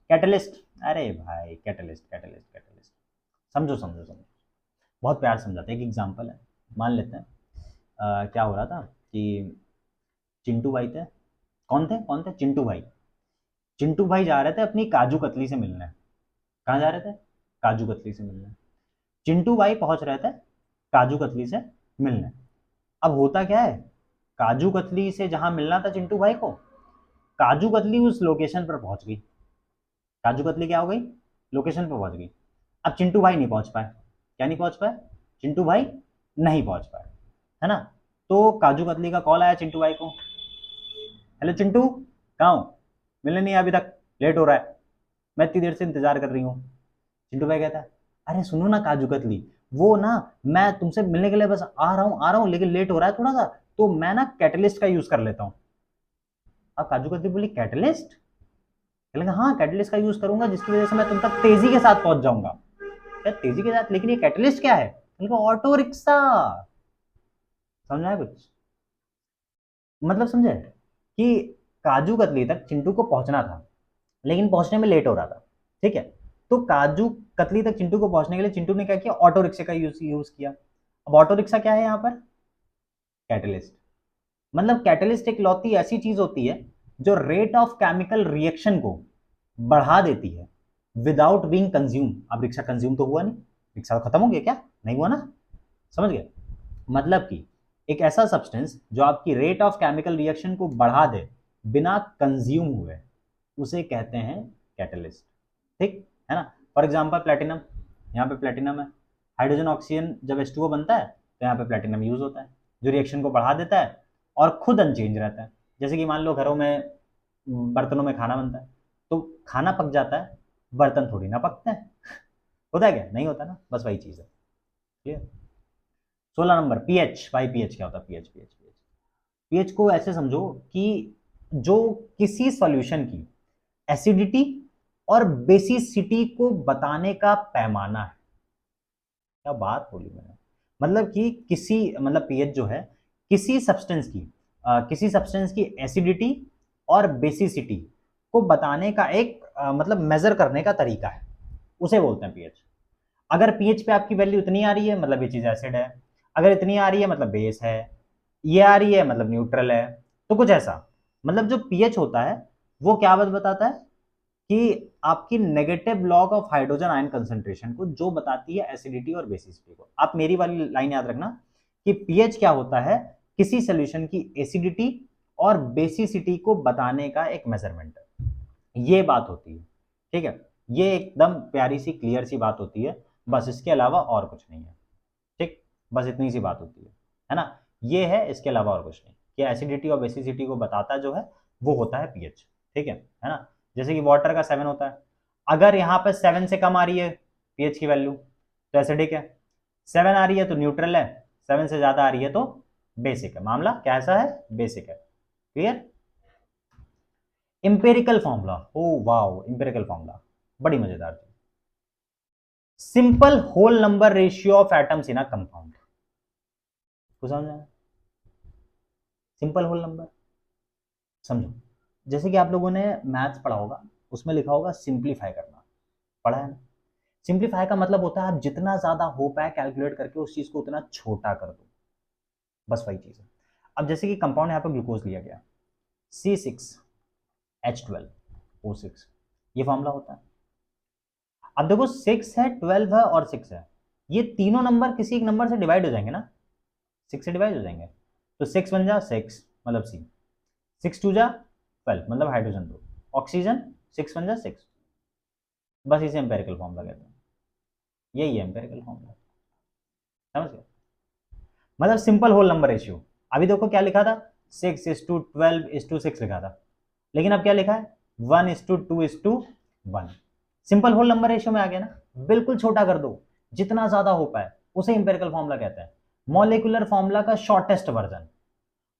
कैटलिस्ट, अरे भाई कैटलिस्ट कैटलिस्ट कैटलिस्ट, समझो समझो समझो, बहुत प्यार समझाते हैं। एक एग्जांपल है, मान लेते हैं क्या हो रहा था कि चिंटू भाई थे। कौन थे? चिंटू भाई। चिंटू भाई जा रहे थे अपनी काजू कतली से मिलने। कहाँ जा रहे थे? काजू कतली से मिलने। चिंटू भाई पहुंच रहे थे काजू कतली से मिलने। अब होता क्या है, काजू कतली से जहां मिलना था चिंटू भाई को, काजू कतली उस लोकेशन पर पहुंच गई। काजू कतली क्या हो गई? लोकेशन पर पहुंच गई। अब चिंटू भाई नहीं पहुंच पाए। क्या नहीं पहुंच पाए? चिंटू भाई नहीं पहुंच पाए, है ना? तो काजू कतली का कॉल आया चिंटू भाई को, हेलो चिंटू, कहाँ हो? मिलने नहीं आया अभी तक, लेट हो रहा है, मैं इतनी देर से इंतजार कर रही हूँ। चिंटू भाई कहता है, अरे सुनो ना काजू कतली, वो ना मैं तुमसे मिलने के लिए बस आ रहा हूँ लेकिन लेट हो रहा है थोड़ा सा, तो मैं ना कैटलिस्ट का यूज कर लेता हूँ। अब काजू कतली बोली कैटलिस्ट? लगा हाँ कैटलिस्ट का यूज करूंगा जिसकी वजह से मैं तुम तक तेजी के साथ पहुंच जाऊंगा। क्या तेजी के साथ? लेकिन ये कैटलिस्ट क्या है? Auto rickshaw. समझा है कुछ? मतलब समझे कि काजू कतली तक चिंटू को पहुंचना था लेकिन पहुंचने में लेट हो रहा था। ठीक है, तो काजू कतली तक चिंटू को पहुंचने के लिए चिंटू ने क्या किया? ऑटो रिक्शा का यूज किया। अब ऑटो रिक्शा क्या है यहाँ पर? कैटलिस्ट। मतलब कैटलिस्ट एक लौती ऐसी चीज होती है जो रेट ऑफ केमिकल रिएक्शन को बढ़ा देती है विदाउट बीइंग कंज्यूम। अब रिक्शा कंज्यूम तो हुआ नहीं, रिक्शा तो खत्म हो गया, क्या नहीं हुआ ना? समझ गए? मतलब कि एक ऐसा सब्सटेंस जो आपकी रेट ऑफ केमिकल रिएक्शन को बढ़ा दे बिना कंज्यूम हुए, उसे कहते हैं कैटलिस्ट। ठीक है ना? फॉर एग्जांपल प्लेटिनम, यहाँ पे प्लेटिनम है, हाइड्रोजन ऑक्सीजन जब H2O बनता है तो यहाँ पे प्लेटिनम यूज होता है जो रिएक्शन को बढ़ा देता है और खुद अनचेंज रहता है। जैसे कि मान लो घरों में बर्तनों में खाना बनता है तो खाना पक जाता है, बर्तन थोड़ी ना पकते हैं। होता है क्या? नहीं होता ना, बस वही चीज है। क्लियर? 16 number, pH. भाई पीएच क्या होता है? पीएच पीएच पीएच पीएच को ऐसे समझो कि जो किसी सॉल्यूशन की एसिडिटी और बेसिसिटी को बताने का पैमाना है। क्या बात बोली मैंने! मतलब कि किसी, मतलब पीएच जो है किसी सब्सटेंस की किसी सब्सटेंस की एसिडिटी और बेसिसिटी को बताने का एक मतलब मेजर करने का तरीका है, उसे बोलते हैं पीएच। अगर पीएच पे आपकी वैल्यू इतनी आ रही है मतलब ये चीज एसिड है, अगर इतनी आ रही है मतलब बेस है, ये आ रही है मतलब न्यूट्रल है, तो कुछ ऐसा। मतलब जो पीएच होता है वो क्या बात बताता है कि आपकी negative log of hydrogen ion concentration को, जो बताती है एसिडिटी और बेसिसिटी को। आप मेरी वाली लाइन याद रखना कि पीएच क्या होता है? किसी सॉल्यूशन की एसिडिटी और बेसिसिटी को बताने का एक मेजरमेंट है। ये बात होती है। ठीक है, ये एकदम प्यारी सी क्लियर सी बात होती है, बस इसके अलावा और कुछ नहीं है। ठीक, बस इतनी सी बात होती है ना। ये है, इसके अलावा और कुछ नहीं। कि एसिडिटी और बेसिसिटी को बताता जो है वो होता है पीएच। ठीक है ना। जैसे कि वाटर का 7 होता है, अगर यहाँ पे 7 से कम आ रही है पीएच की वैल्यू तो एसिडिक है, 7 आ रही है तो न्यूट्रल है, 7 से ज्यादा आ रही है तो बेसिक है। मामला कैसा है? बेसिक है। Clear? Empirical formula, oh wow, empirical formula बड़ी मजेदार चीज। Simple whole number ratio of atoms in a compound. कुछ समझ में? सिंपल होल नंबर समझो, जैसे कि आप लोगों ने मैथ्स पढ़ा होगा, उसमें लिखा होगा सिंप्लीफाई करना, पढ़ा है ना। सिंप्लीफाई का मतलब होता है आप जितना ज्यादा हो पाए कैलकुलेट करके उस चीज को उतना छोटा कर दो, बस वही चीज है। अब जैसे कि कंपाउंड यहाँ पे ग्लूकोज लिया गया, C6H12O6, ये फॉर्मूला होता है। अब देखो 6 है, 12 है और 6 है, ये तीनों नंबर किसी एक नंबर से डिवाइड हो जाएंगे ना, 6 से डिवाइड हो जाएंगे, तो 6 बन जा 6 मतलब C, 6 2 जा 12 मतलब हाइड्रोजन 2, ऑक्सीजन 6 बन जा 6, बस इसे एम्पेरिकल फॉर्मूला कहते हैं। यही है एम्पेरिकल फॉर्मूला, समझ गए? मतलब सिंपल होल नंबर रेशियो। अभी देखो क्या लिखा था, 6:12:6 लिखा था, लेकिन अब क्या लिखा है, 1:2:1। सिंपल होल नंबर रेशियो में आ गया ना, बिल्कुल छोटा कर दो जितना ज्यादा हो पाए, उसे इंपेरिकल फॉर्मूला कहते हैं। मॉलिक्यूलर फॉर्मूला का शॉर्टेस्ट वर्जन,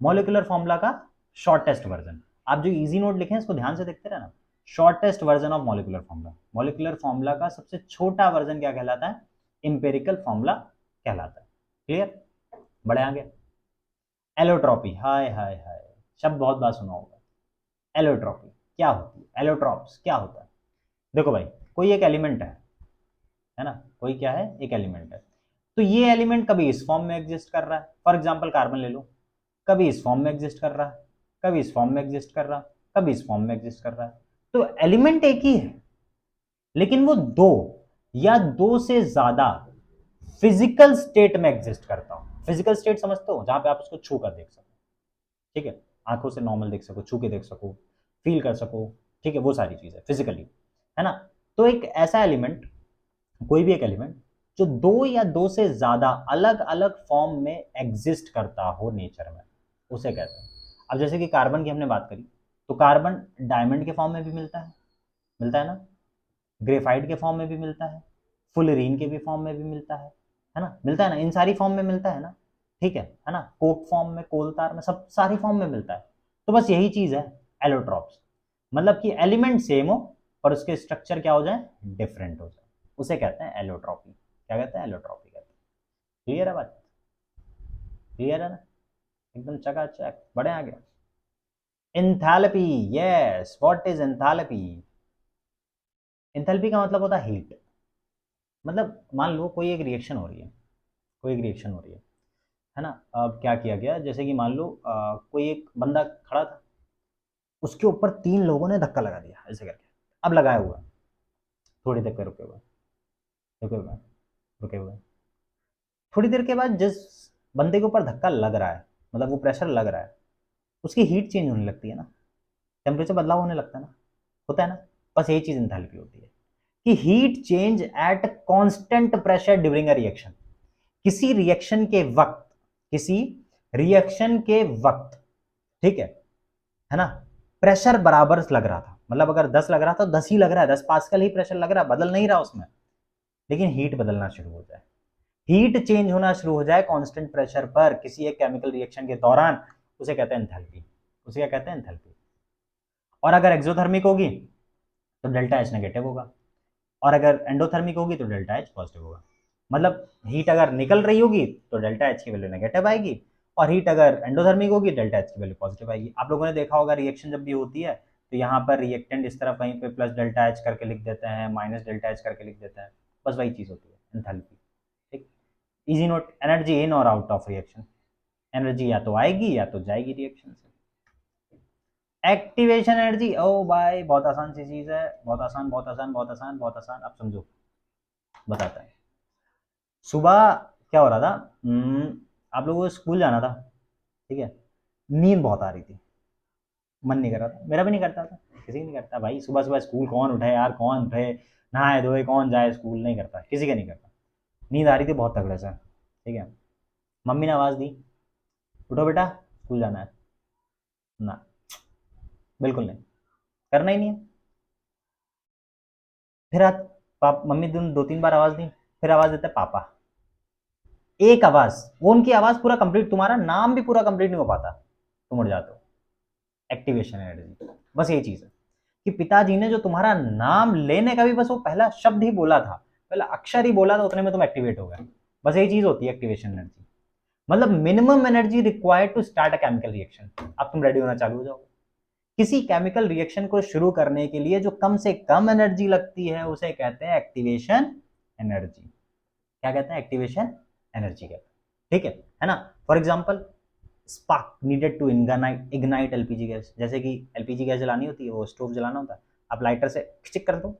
मॉलिक्यूलर फॉर्मूला का शॉर्टेस्ट वर्जन। आप जो इजी नोट लिखे हैं इसको ध्यान से देखते रहना। Shortest version of molecular formula, molecular formula का सबसे छोटा वर्जन क्या कहलाता है? इंपेरिकल फॉर्मूला कहलाता है। क्लियर? बढ़े आगे। एलोट्रॉपी, हाय हाय हाय, शब्द बहुत बार सुना होगा। एलोट्रॉपी क्या होती है? एलोट्रॉप्स क्या होता है? देखो भाई, कोई एक एलिमेंट है ना, कोई क्या है, एक एलिमेंट है, तो ये एलिमेंट कभी इस फॉर्म में एग्जिस्ट कर रहा है, फॉर एग्जांपल कार्बन ले लो, कभी इस फॉर्म में एग्जिस्ट कर रहा है, कभी इस फॉर्म में एग्जिस्ट कर रहा है, कभी इस फॉर्म में एग्जिस्ट कर रहा है, तो एलिमेंट एक ही है, लेकिन वो दो या दो से ज्यादा फिजिकल स्टेट में एग्जिस्ट करता हूं। फिजिकल स्टेट समझते हो, जहां पे आप उसको छू कर देख सको, ठीक है, आंखों से नॉर्मल देख सको, छू के देख सको, फील कर सको, ठीक है, वो सारी चीजें फिजिकली, है ना। तो एक ऐसा एलिमेंट, कोई भी एक एलिमेंट जो दो या दो से ज्यादा अलग अलग फॉर्म में एग्जिस्ट करता हो नेचर में, उसे कहते हैं। अब जैसे कि कार्बन की हमने बात करी, तो कार्बन डायमंड के फॉर्म में भी मिलता है ना, ग्रेफाइट के फॉर्म में भी मिलता है, फुलरीन के भी फॉर्म में भी मिलता है ना, मिलता है ना, इन सारी फॉर्म में मिलता है ना, ठीक है ना, कोक फॉर्म में, कोलतार में, सब सारी फॉर्म में मिलता है। तो बस यही चीज है एलोट्रॉप्स, मतलब कि एलिमेंट सेम हो और उसके स्ट्रक्चर क्या हो जाए, डिफरेंट हो जाए, उसे कहते हैं एलोट्रॉपी। क्या कहते हैं? एलोट्रॉपी कहते हैं। क्लियर है बात? क्लियर है ना, एकदम चकाचक। बढ़े आगे। Enthalpy, yes, what is enthalpy? Enthalpy का मतलब होता है हीट। मतलब मान लो कोई एक रिएक्शन हो रही है, कोई एक रिएक्शन हो रही है ना। अब क्या किया गया, जैसे कि मान लो कोई एक बंदा खड़ा था, उसके ऊपर 3 लोगों ने धक्का लगा दिया ऐसे करके, अब लगाया हुआ, थोड़ी देर पे रुके हुए रुके हुए, थोड़ी देर के बाद जिस बंदे के ऊपर धक्का लग रहा है, मतलब वो प्रेशर लग रहा है, उसकी हीट चेंज होने लगती है ना, टेम्परेचर बदलाव होने लगता है ना, होता है ना। बस यही चीज एंथैल्पी होती है कि heat change at constant pressure during a reaction. किसी रिएक्शन के वक्त, किसी रिएक्शन के वक्त, ठीक है ना, प्रेशर बराबर लग रहा था, मतलब अगर 10 लग रहा था तो 10 ही लग रहा है, 10 पास्कल ही प्रेशर लग रहा है, बदल नहीं रहा उसमें, लेकिन हीट बदलना शुरू हो जाए, हीट चेंज होना शुरू हो जाए कांस्टेंट प्रेशर पर किसी एक केमिकल रिएक्शन के दौरान, उसे कहते हैं एंथैल्पी। उसे क्या कहते हैं? एंथैल्पी। और अगर एक्सोथर्मिक होगी तो डेल्टा एच नेगेटिव होगा, और अगर एंडोथर्मिक होगी तो डेल्टा एच पॉजिटिव होगा। मतलब हीट अगर निकल रही होगी तो डेल्टा एच की वैल्यू नेगेटिव आएगी, और हीट अगर एंडोथर्मिक होगी डेल्टा एच की वैल्यू पॉजिटिव आएगी। आप लोगों ने देखा होगा रिएक्शन जब भी होती है तो यहाँ पर रिएक्टेंट इस तरफ कहीं पे प्लस डेल्टा एच करके लिख देते हैं, माइनस डेल्टा एच करके लिख देते हैं, बस वही चीज होती है एंथैल्पी। ठीक, इजी नोट, एनर्जी इन और आउट ऑफ रिएक्शन, एनर्जी या तो आएगी या तो जाएगी रिएक्शन से। एक्टिवेशन एनर्जी, ओ भाई बहुत आसान सी चीज है, बहुत आसान बहुत आसान बहुत आसान बहुत आसान। अब समझो, बताता है। सुबह क्या हो रहा था, आप लोगों को स्कूल जाना था, ठीक है, नींद बहुत आ रही थी, मन नहीं कर रहा था, मेरा भी नहीं करता था, किसी नहीं करता भाई, सुबह सुबह स्कूल कौन उठे यार, कौन उठे, नहाए धोए कौन जाए स्कूल, नहीं करता, किसी का नहीं करता। नींद आ रही थी बहुत तगड़े से, ठीक है, मम्मी ने आवाज दी, उठो बेटा स्कूल जाना है, ना, बिल्कुल नहीं, करना ही नहीं है। फिर मम्मी ने 2-3 बार आवाज दी, फिर आवाज देता है पापा, एक आवाज, वो उनकी आवाज पूरा कंप्लीट, तुम्हारा नाम भी पूरा कंप्लीट नहीं हो पाता, तुम उड़ जाते हो। एक्टिवेशन एनर्जी, बस यही चीज है कि पिताजी ने जो तुम्हारा नाम लेने का भी बस वो पहला शब्द ही बोला था, पहला अक्षर ही बोला था, उतने में तुम एक्टिवेट हो गए। बस यही चीज होती है एक्टिवेशन एनर्जी, मतलब minimum energy required to start a chemical reaction. अब तुम रेडी होना चालू हो जाओगे। किसी केमिकल रिएक्शन को शुरू करने के लिए जो कम से कम एनर्जी लगती है उसे कहते हैं एक्टिवेशन एनर्जी। क्या कहते हैं? एक्टिवेशन एनर्जी कहते हैं। ठीक है ना? For example, spark needed to ignite LPG gas, जैसे कि एलपीजी गैस जलानी होती है, वो स्टोव जलाना होता है, आप लाइटर से खिचिक कर दो,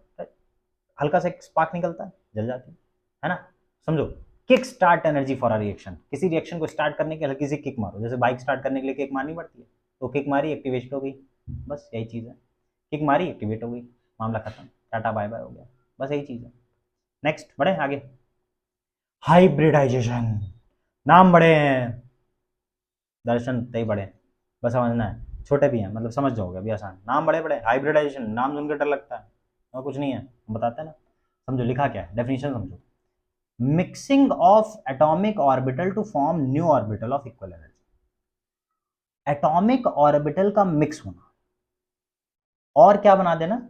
हल्का सा स्पार्क निकलता है, जल जाती है ना? समझो, kick start energy for a reaction, किसी रिएक्शन को स्टार्ट करने के लिए हल्की सी किक मारो, जैसे बाइक स्टार्ट करने के लिए किक मारनी पड़ती है, तो किक मारी एक्टिवेट हो गई, बस यही चीज़ है, किक मारी एक्टिवेट हो गई, मामला खत्म, टाटा बाय बाय हो गया, बस यही चीज़ है। नेक्स्ट बढ़े आगे, हाइब्रिडाइजेशन, नाम बड़े हैं, दर्शन तय बड़े, बस समझना है, छोटे भी हैं, मतलब समझ जाओगे अभी आसान, नाम बड़े बड़े, हाइब्रिडाइजेशन नाम सुनकर डर लगता है और कुछ नहीं है, हम बताते हैं ना। समझो लिखा क्या है, डेफिनेशन समझो, mixing of atomic orbital to form new orbital of equal energy. Atomic orbital का मिक्स होना और क्या बना देना,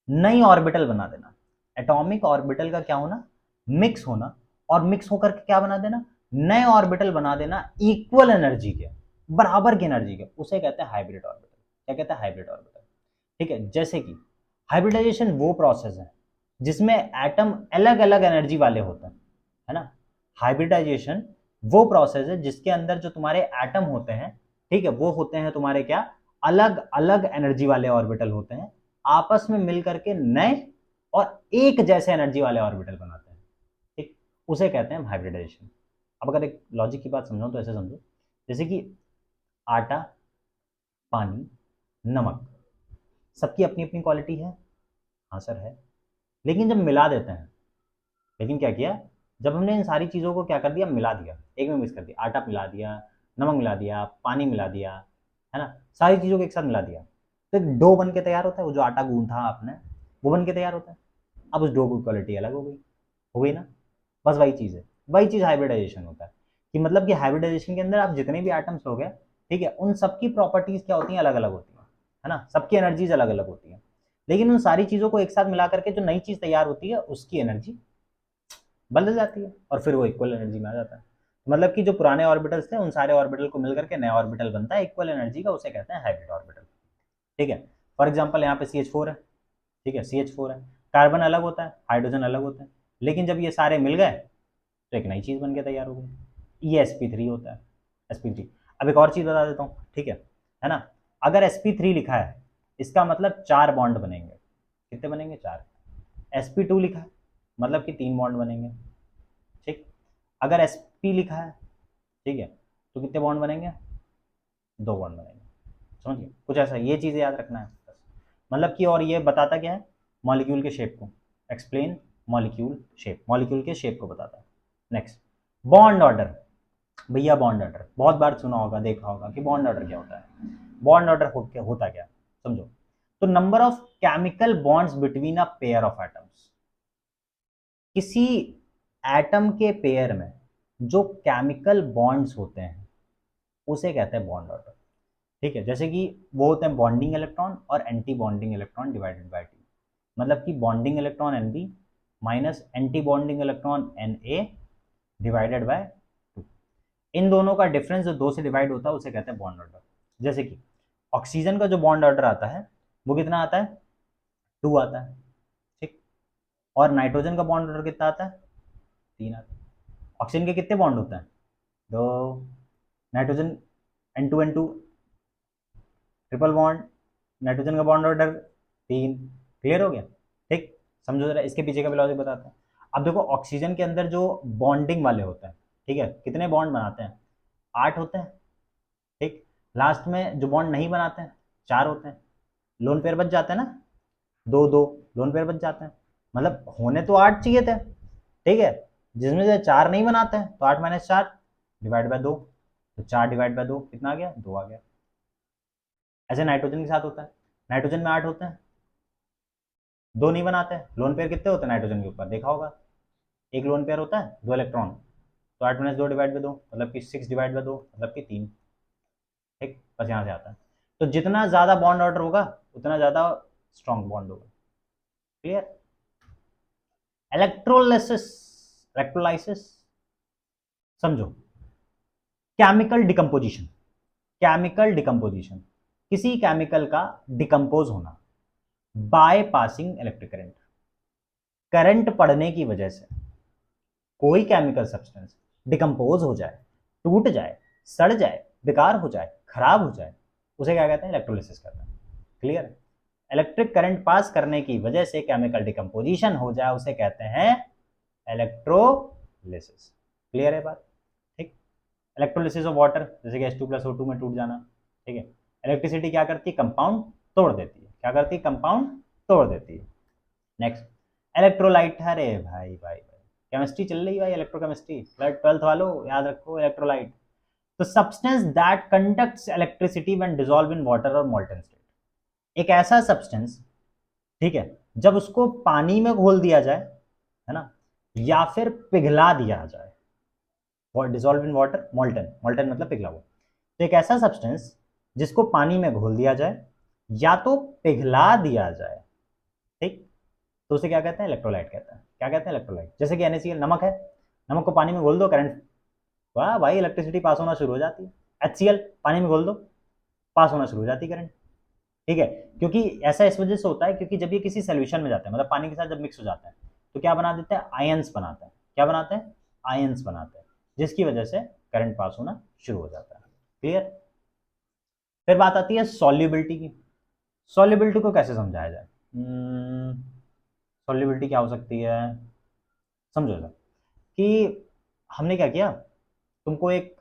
नई ऑर्बिटल बना देना। एटॉमिक ऑर्बिटल का क्या होना, मिक्स होना, और मिक्स होकर के क्या बना देना, नए ऑर्बिटल बना देना इक्वल एनर्जी के, बराबर की एनर्जी के, उसे कहते हैं हाइब्रिड ऑर्बिटल। क्या कहते हैं? Hybrid orbital. ठीक है, जैसे कि हाइब्रिडाइजेशन वो प्रोसेस है जिसमें एटम अलग अलग एनर्जी वाले होते हैं, है ना? हाइब्रिडाइजेशन वो प्रोसेस है जिसके अंदर जो तुम्हारे एटम होते हैं, ठीक है, वो होते हैं तुम्हारे क्या, अलग अलग एनर्जी वाले ऑर्बिटल होते हैं, आपस में मिलकर के नए और एक जैसे एनर्जी वाले ऑर्बिटल बनाते हैं। ठीक, उसे कहते हैं हाइब्रिडाइजेशन। अब अगर एक लॉजिक की बात समझो तो ऐसे समझो, जैसे कि आटा, पानी, नमक, सबकी अपनी अपनी क्वालिटी है, हाँ सर है, लेकिन जब मिला देते हैं, लेकिन क्या किया, जब हमने इन सारी चीज़ों को क्या कर दिया, मिला दिया, एक में मिक्स कर दिया, आटा मिला दिया, नमक मिला दिया, पानी मिला दिया, है ना, सारी चीज़ों को एक साथ मिला दिया, तो एक डो बन के तैयार होता है, वो जो आटा गूंथा आपने, वो बन के तैयार होता है। अब उस डो की क्वालिटी अलग हो गई ना, बस वही चीज़ है, वही चीज़ हाइब्रिडाइजेशन होता है, कि मतलब कि हाइब्रिडाइजेशन के अंदर आप जितने भी आइटम्स हो गए, ठीक है, उन सबकी प्रॉपर्टीज क्या होती हैं, अलग अलग होती हैं, है ना, सबकी एनर्जीज अलग अलग होती हैं, लेकिन उन सारी चीज़ों को एक साथ मिला करके जो नई चीज़ तैयार होती है उसकी एनर्जी बदल जाती है और फिर वो इक्वल एनर्जी में आ जाता है। मतलब कि जो पुराने ऑर्बिटल्स थे उन सारे ऑर्बिटल को मिलकर के नया ऑर्बिटल बनता है इक्वल एनर्जी का, उसे कहते हैं हाइब्रिड ऑर्बिटल। ठीक है, फॉर एग्जाम्पल यहाँ पे CH4 है, ठीक है, CH4 है, कार्बन अलग होता है, हाइड्रोजन अलग होता है, लेकिन जब ये सारे मिल गए तो एक नई चीज़ बन के तैयार हो गई, ये sp3 होता है, sp3। अब एक और चीज़ बता देता हूँ, ठीक है ना, अगर sp3 लिखा है इसका मतलब 4 बॉन्ड बनेंगे, कितने बनेंगे, 4। sp2 लिखा है मतलब कि 3 बॉन्ड बनेंगे, ठीक। अगर sp लिखा है, ठीक है, तो कितने बॉन्ड बनेंगे, 2 बॉन्ड बनेंगे, समझिए कुछ ऐसा, ये चीज़ें याद रखना है बस। मतलब कि और ये बताता क्या है, मॉलिक्यूल के शेप को, एक्सप्लेन मॉलिक्यूल शेप, मॉलिक्यूल के शेप को बताता है। Next, bond order. भैया बॉन्ड ऑर्डर बहुत बार सुना होगा, देखा होगा कि बॉन्ड ऑर्डर क्या होता है। बॉन्ड ऑर्डर होता क्या, समझो, तो number of chemical bonds between a pair of atoms, किसी एटम के पेयर में जो केमिकल बॉन्ड्स होते हैं उसे कहते हैं बॉन्ड ऑर्डर। ठीक है, जैसे कि वो होते हैं बॉन्डिंग इलेक्ट्रॉन और anti bonding electron divided by T, मतलब कि bonding electron Nb minus anti bonding electron Na divided by 2, इन दोनों का डिफरेंस जो 2 से डिवाइड होता है उसे कहते हैं बॉन्ड ऑर्डर। जैसे कि ऑक्सीजन का जो बॉन्ड ऑर्डर आता है वो कितना आता है, 2 आता है, ठीक, और नाइट्रोजन का बॉन्ड ऑर्डर कितना आता है, 3 आता है। ऑक्सीजन के कितने बॉन्ड होते हैं, 2, nitrogen N2N2 triple bond, nitrogen का बॉन्ड ऑर्डर 3, क्लियर हो गया। ठीक, समझो जरा इसके पीछे का भी लॉजिक बताते हैं। अब देखो ऑक्सीजन के अंदर जो बॉन्डिंग वाले होते हैं, ठीक है, कितने बॉन्ड बनाते हैं, 8 होते हैं, ठीक, लास्ट में जो बॉन्ड नहीं बनाते हैं 4 होते हैं, लोन पेयर बच जाते हैं ना, 2 2 लोन पेयर बच जाते हैं, मतलब होने तो 8 चाहिए थे, ठीक है, जिसमें से 4 नहीं बनाते हैं तो 8 - 4, डिवाइड बाय 2, तो 4 डिवाइड बाय 2 कितना आ गया, 2 आ गया। ऐसे नाइट्रोजन के साथ होता है, नाइट्रोजन में 8 होते हैं, 2 नहीं बनाते हैं। लोन पेयर कितने होते हैं नाइट्रोजन के ऊपर, देखा होगा, एक लोन पेयर होता है 2 इलेक्ट्रॉन, तो 8 माइनस 2 डिवाइड बाय 2 मतलब कि 6 डिवाइड बाय 2 मतलब कि 3। ठीक, बस यहाँ से आता है। तो जितना ज़्यादा बॉन्ड ऑर्डर होगा उतना ज़्यादा स्ट्रॉन्ग बॉन्ड होगा। क्लियर। इलेक्ट्रोलिसिस, इलेक्ट्रोलाइसिस समझो, केमिकल डिकम्पोजिशन, केमिकल डिकम्पोजिशन, किसी केमिकल का डिकम्पोज होना by passing electric current. Current पड़ने की वजह से कोई केमिकल सब्सटेंस डिकम्पोज हो जाए, टूट जाए, सड़ जाए, बेकार हो जाए, खराब हो जाए, उसे क्या कहते हैं, इलेक्ट्रोलिसिस कहते हैं। क्लियर। इलेक्ट्रिक करंट पास करने की वजह से केमिकल डिकम्पोजिशन हो जाए उसे कहते हैं इलेक्ट्रोलिसिस। क्लियर है बात। ठीक। इलेक्ट्रोलिसिस ऑफ वाटर, जैसे कि H2+O2 में टूट जाना। ठीक है। इलेक्ट्रिसिटी क्या करती है, कंपाउंड तोड़ देती है। क्या करती है, कंपाउंड तोड़ देती है। Next, electrolyte. अरे भाई भाई भाई, केमिस्ट्री चल रही है भाई, इलेक्ट्रोकेमिस्ट्री, 12th वालों याद रखो इलेक्ट्रोलाइट। तो substance that conducts electricity when dissolve in water और मोल्टन स्टेट। एक ऐसा सब्सटेंस, ठीक है, जब उसको पानी में घोल दिया जाए, है ना, या फिर पिघला दिया जाए, dissolve in water, molten, molten मतलब पिघला हुआ। तो एक ऐसा सब्सटेंस जिसको पानी में घोल दिया जाए या तो पिघला दिया जाए, ठीक, तो उसे क्या कहते हैं, इलेक्ट्रोलाइट कहते हैं। क्या कहते हैं, इलेक्ट्रोलाइट। जैसे कि NaCl, नमक है, नमक को पानी में घोल दो, करंट, वाह भाई, इलेक्ट्रिसिटी पास होना शुरू हो जाती है। HCl पानी में घोल दो, पास होना शुरू हो जाती है करंट। ठीक है, क्योंकि ऐसा इस वजह से होता है क्योंकि जब ये किसी सोल्यूशन में जाता है, मतलब पानी के साथ जब मिक्स हो जाता है, तो क्या बना देते हैं, आयंस बनाते हैं। क्या बनाते हैं, आयंस बनाते हैं, जिसकी वजह से करंट पास होना शुरू हो जाता है। क्लियर। फिर बात आती है सॉल्युबिलिटी की। सॉल्युबिलिटी को कैसे समझाया जाए, सॉल्युबिलिटी क्या हो सकती है, समझो जरा कि हमने क्या किया, तुमको एक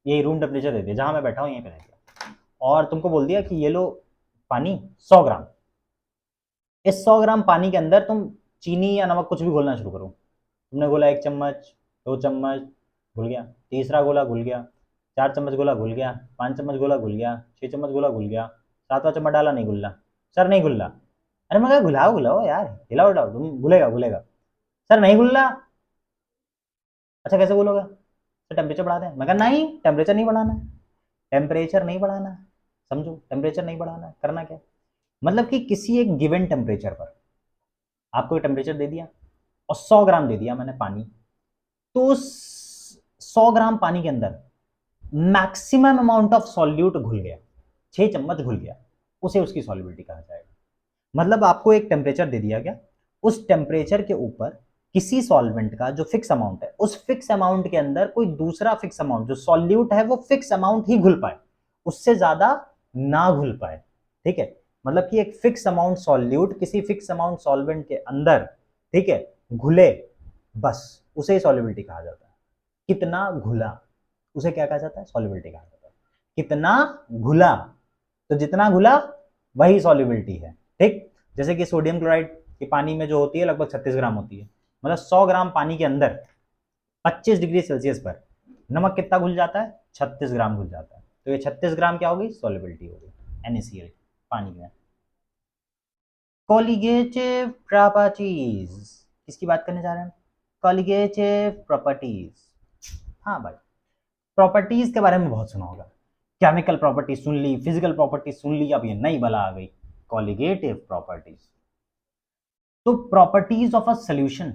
यही रूम टेम्परेचर दे दिया, जहां मैं बैठा हूं यहीं पे रह गया, और तुमको बोल दिया कि ये लो पानी 100 ग्राम। इस 100 ग्राम पानी के अंदर तुम चीनी या नमक कुछ भी घोलना शुरू करो। तुमने घोला 1 चम्मच, 2 चम्मच, घुल गया। तीसरा गोला घुल गया। 4 चम्मच गोला घुल गया। 5 चम्मच गोला घुल गया। 6 चम्मच गोला घुल गया। 7वां चम्मच डाला, नहीं घुल रहा। सर नहीं घुल रहा। अरे मैं कहा घुलाओ घुलाओ यार, हिलाओ उठाओ, तुम घुलेगा घुलेगा। सर नहीं घुल रहा। अच्छा कैसे बोलोगे, सर टेम्परेचर बढ़ा दें। मैं कहा नहीं, टेम्परेचर नहीं बढ़ाना है, टेम्परेचर नहीं बढ़ाना है। समझो, टेम्परेचर नहीं बढ़ाना है, करना क्या, मतलब कि किसी एक गिवन टेम्परेचर पर आपको टेम्परेचर दे दिया और 100 ग्राम दे दिया मैंने पानी, तो उस 100 ग्राम पानी के अंदर मैक्सिमम अमाउंट ऑफ सॉल्यूट घुल गया, 6 चम्मच घुल गया, उसे उसकी सॉल्युबिलिटी कहा जाएगा। मतलब आपको एक टेम्परेचर दे दिया गया, उस टेम्परेचर के ऊपर किसी सॉल्वेंट का जो फिक्स अमाउंट है, उस फिक्स अमाउंट के अंदर कोई दूसरा फिक्स अमाउंट जो सॉल्यूट है वो फिक्स अमाउंट ही घुल पाए, उससे ज्यादा ना घुल पाए। ठीक है, मतलब कि एक फिक्स अमाउंट सॉल्यूट किसी फिक्स अमाउंट सॉल्वेंट के अंदर, ठीक है, घुले, बस उसे सॉल्युबिलिटी कहा जाता है। कितना घुला, उसे क्या कहा जाता है, सॉल्युबिलिटी कहा जाता है। कितना घुला, तो जितना घुला वही सॉल्युबिलिटी है। ठीक, जैसे कि सोडियम क्लोराइड की पानी में जो होती है लगभग 36 ग्राम होती है, मतलब 100 ग्राम पानी के अंदर 25 डिग्री सेल्सियस पर नमक कितना घुल जाता है, 36 ग्राम घुल जाता है। तो ये 36 ग्राम क्या होगी, सॉल्युबिलिटी होगी NaCl पानी में। कॉलिगेटिव प्रॉपर्टीज, किसकी बात करने जा रहे हैं, कॉलिगेटिव प्रॉपर्टीज। हाँ भाई, प्रॉपर्टीज के बारे में बहुत सुना होगा, केमिकल प्रॉपर्टी सुन ली, फिजिकल प्रॉपर्टी सुन ली, अब ये नई बला आ गई, कॉलिगेटिव प्रॉपर्टीज। तो properties of a solution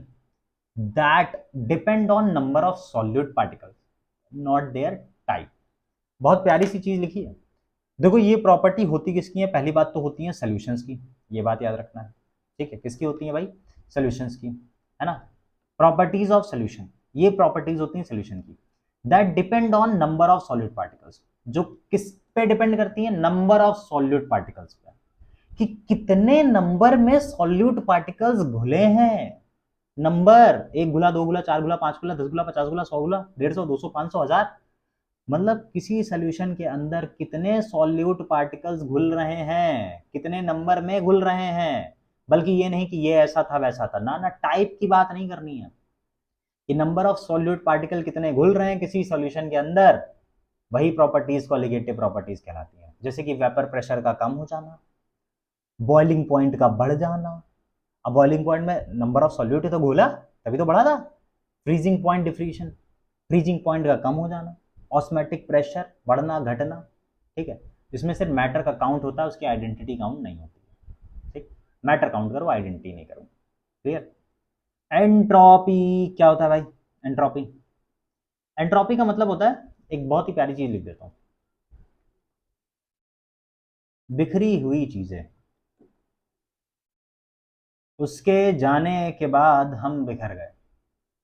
that depend on number of solute particles, not their type. बहुत प्यारी सी चीज लिखी है। देखो ये प्रॉपर्टी होती किसकी है, पहली बात तो होती है सॉल्यूशंस की, ये बात याद रखना है। ठीक है, किसकी होती है भाई, सॉल्यूशंस की, है ना। प्रॉपर्टीज ऑफ सॉल्यूशन, ये प्रॉपर्टीज होती हैं सॉल्यूशन की, that depend on number of solute particles, जो किस पे डिपेंड करती है, नंबर ऑफ सॉल्यूट पार्टिकल्स पे, कि कितने नंबर में सॉल्यूट पार्टिकल्स घुले हैं। नंबर, 1 गुला, 2 गुला, 4 गुला, 5 गुला, 10 गुला, 50 गुला, 100 गुला, 150, 200, 500, 1000, मतलब किसी सॉल्यूशन के अंदर कितने सॉल्यूट पार्टिकल्स घुल रहे हैं, कितने नंबर में घुल रहे हैं। बल्कि ये नहीं कि ये ऐसा था वैसा था, ना ना, टाइप की बात नहीं करनी है, कि नंबर ऑफ सॉल्यूट पार्टिकल कितने घुल रहे हैं किसी सॉल्यूशन के अंदर, वही प्रॉपर्टीज कॉलिगेटिव प्रॉपर्टीज कहलाती हैं। जैसे कि वेपर प्रेशर का कम हो जाना, बॉइलिंग पॉइंट का बढ़ जाना। अब बॉइलिंग पॉइंट में नंबर ऑफ सॉल्यूट ही तो घोला, तभी तो बढ़ा था। Freezing point diffusion, freezing point का कम हो जाना, ऑस्मेटिक प्रेशर बढ़ना घटना। ठीक है, इसमें सिर्फ मैटर का काउंट होता है, उसकी आइडेंटिटी काउंट नहीं होती है। ठीक, मैटर काउंट करो, आइडेंटिटी नहीं करो। क्लियर। एंट्रोपी क्या होता है भाई? एंट्रोपी, एंट्रोपी का मतलब होता है, एक बहुत ही प्यारी चीज लिख देता हूं, बिखरी हुई चीजें, उसके जाने के बाद हम बिखर गए,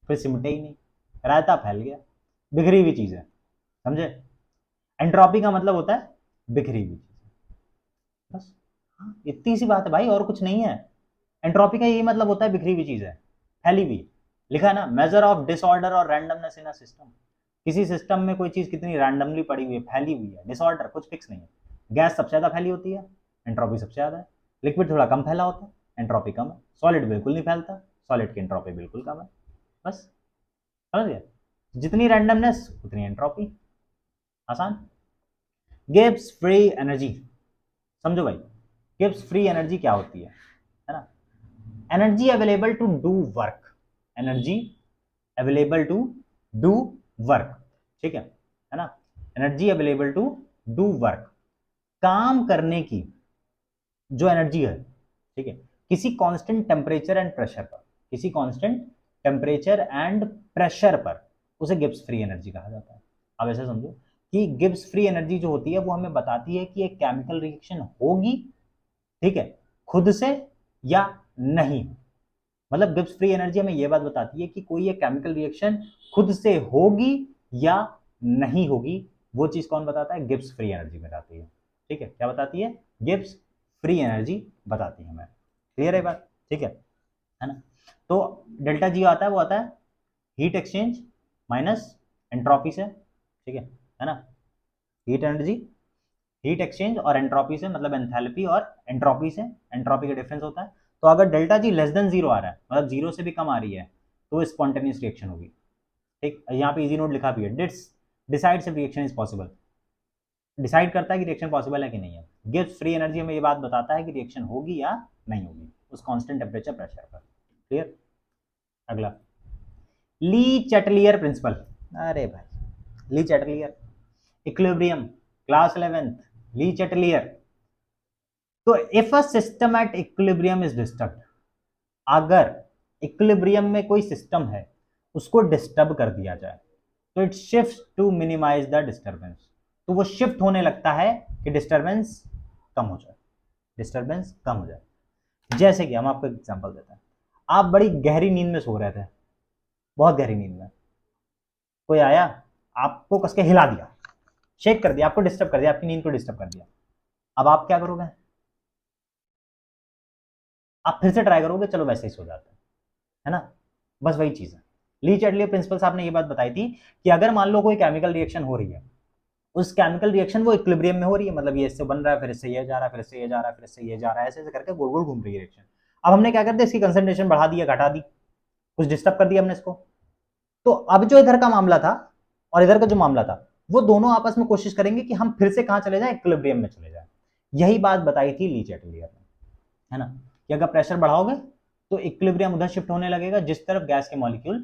फिर सिमटे ही नहीं, रायता फैल गया, बिखरी हुई चीजें। समझे? एंट्रोपी का मतलब होता है बिखरी हुई चीजें, बस। हाँ, इतनी सी बात है भाई, और कुछ नहीं है। एंट्रोपी का यही मतलब होता है बिखरी हुई चीज है, फैली हुई। लिखा है ना, मेजर ऑफ डिसऑर्डर और रैंडमनेस इन अ सिस्टम। किसी सिस्टम में कोई चीज कितनी रैंडमली पड़ी हुई है, फैली हुई है, डिसऑर्डर, कुछ फिक्स नहीं है। गैस सबसे ज्यादा फैली होती है, एंट्रोपी सबसे ज्यादा है। लिक्विड थोड़ा कम फैला होता है, एंट्रोपी कम है। सॉलिड बिल्कुल नहीं फैलता, सॉलिड की एंट्रोपी बिल्कुल कम है। बस, समझ गए? जितनी रैंडमनेस उतनी एंट्रोपी। आसान। गिब्स फ्री एनर्जी, समझो भाई, गिब्स फ्री एनर्जी क्या होती है ना? Energy available to do work, energy available to do work. ठीक है ना? Energy available to do work, काम करने की जो एनर्जी है, ठीक है, किसी कांस्टेंट टेम्परेचर एंड प्रेशर पर, किसी कांस्टेंट टेम्परेचर एंड प्रेशर पर, उसे गिब्स फ्री एनर्जी कहा जाता है। अब ऐसे समझो कि गिब्स फ्री एनर्जी जो होती है वो हमें बताती है कि एक केमिकल रिएक्शन होगी, ठीक है, खुद से या नहीं। मतलब गिब्स फ्री एनर्जी हमें यह बात बताती है कि कोई एक केमिकल रिएक्शन खुद से होगी या नहीं होगी। वो चीज कौन बताता है? गिब्स फ्री एनर्जी बताती है। ठीक है, क्या बताती है? गिब्स फ्री एनर्जी बताती है हमें। क्लियर है बात? ठीक है ना? तो डेल्टा जी आता है, वो आता है हीट एक्सचेंज माइनस एंट्रोपी से। ठीक है ना? हीट एनर्जी, हीट एक्सचेंज और एंट्रोपी से, मतलब एंथैल्पी और एंट्रोपी से, एंट्रोपी का डिफरेंस होता है। तो अगर delta G less than zero आ रहा है, मतलब जीरो से भी कम आ रही है, तो स्पॉन्टेनियस रिएक्शन होगी। ठीक, यहाँ पे इजी नोट लिखा भी है, decides if reaction is possible. Decide करता है कि रिएक्शन पॉसिबल है कि नहीं है। गिब्स फ्री एनर्जी हमें ये बात बताता है कि रिएक्शन होगी या नहीं होगी उस कांस्टेंट टेम्परेचर प्रेशर पर। क्लियर। अगला, ली चैटलियर प्रिंसिपल। अरे भाई, Le Chatelier, equilibrium, class 11th, Le Chatelier. तो if a system at equilibrium is disturb, अगर इक्विलिब्रियम में कोई सिस्टम है उसको डिस्टर्ब कर दिया जाए, तो it shift to minimise the disturbance. तो वो शिफ्ट होने लगता है कि डिस्टर्बेंस कम हो जाए, डिस्टर्बेंस कम हो जाए। जैसे कि हम आपको एग्जांपल देते हैं, आप बड़ी गहरी नींद में सो रहे थे, बहुत गहरी नींद में, कोई आया, आपको कस के हिला दिया, शेक कर दिया, आपको डिस्टर्ब कर दिया, आपकी नींद को डिस्टर्ब कर दिया। अब आप क्या करोगे? आप फिर से ट्राई करोगे, चलो वैसे ही सो जाते हैं, है ना? बस वही चीज है। ली चैटलियर प्रिंसिपल साहब ने ये बात बताई थी कि अगर मान लो कोई केमिकल रिएक्शन हो रही है, उस केमिकल रिएक्शन वो इक्विलिब्रियम में हो रही है, मतलब ये इससे बन रहा है, फिर इससे ये जा रहा है, फिर इससे ये जा रहा है, फिर इससे ये जा रहा है, ऐसे ऐसे करके गोल गोल घूम रही है रिएक्शन। अब हमने क्या कर दिया? इसकी कंसंट्रेशन बढ़ा दी या घटा दी, कुछ डिस्टर्ब कर दिया हमने इसको। तो अब जो इधर का मामला था और इधर का जो मामला था, वो दोनों आपस में कोशिश करेंगे कि हम फिर से कहां चले जाएं? इक्विलिब्रियम में चले जाएं। यही बात बताई थी ली चैटलियर ने, है ना, कि अगर प्रेशर बढ़ाओगे तो इक्विलिब्रियम उधर शिफ्ट होने लगेगा जिस तरफ गैस के मॉलिक्यूल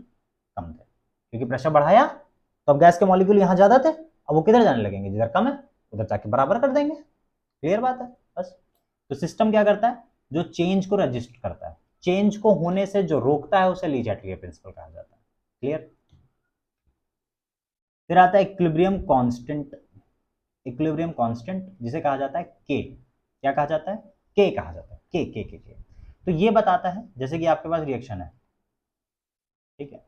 कम थे, क्योंकि प्रेशर बढ़ाया तो अब गैस के मॉलिक्यूल यहां ज्यादा थे, अब वो किधर जाने लगेंगे? जिधर कम है उधर जाके बराबर कर देंगे। क्लियर बात है? बस। तो सिस्टम क्या करता है? जो चेंज को रजिस्ट करता है, चेंज को होने से जो रोकता है, उसे ली चैटलियर प्रिंसिपल कहा जाता है। क्लियर। फिर आता है इक्विलिब्रियम कांस्टेंट, इक्विलिब्रियम कांस्टेंट जिसे कहा जाता है के। क्या कहा जाता है? के कहा जाता है, के। तो ये बताता है, जैसे कि आपके पास रिएक्शन है, ठीक है,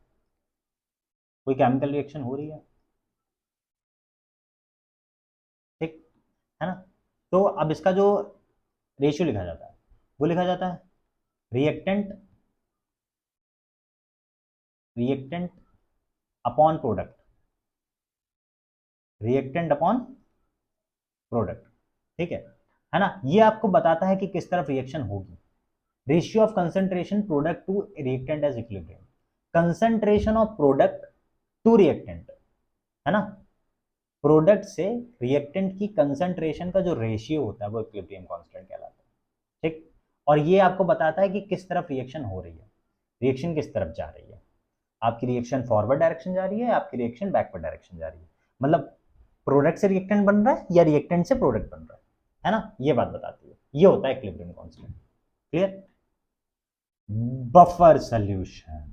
कोई केमिकल रिएक्शन हो रही है, ठीक है ना? तो अब इसका जो रेशियो लिखा जाता है, वो लिखा जाता है reactant, reactant upon product, reactant upon product. ठीक है ना? ये आपको बताता है कि किस तरफ रिएक्शन होगी। Ratio of concentration product to reactant as equilibrium. Concentration of product to reactant, है ना, प्रोडक्ट से रिएक्टेंट की कंसंट्रेशन का जो रेशियो होता है वो इक्विलिब्रियम कांस्टेंट कहलाता है, ठीक। और ये आपको बताता है कि किस तरफ रिएक्शन हो रही है, रिएक्शन किस तरफ जा रही है, आपकी रिएक्शन फॉरवर्ड डायरेक्शन जा रही है, आपकी रिएक्शन बैकवर्ड डायरेक्शन जा रही है, मतलब प्रोडक्ट से रिएक्टेंट बन रहा है या रिएक्टेंट से प्रोडक्ट बन रहा है ना, ये बात बताती है, ये होता है equilibrium constant. Clear. Buffer solution,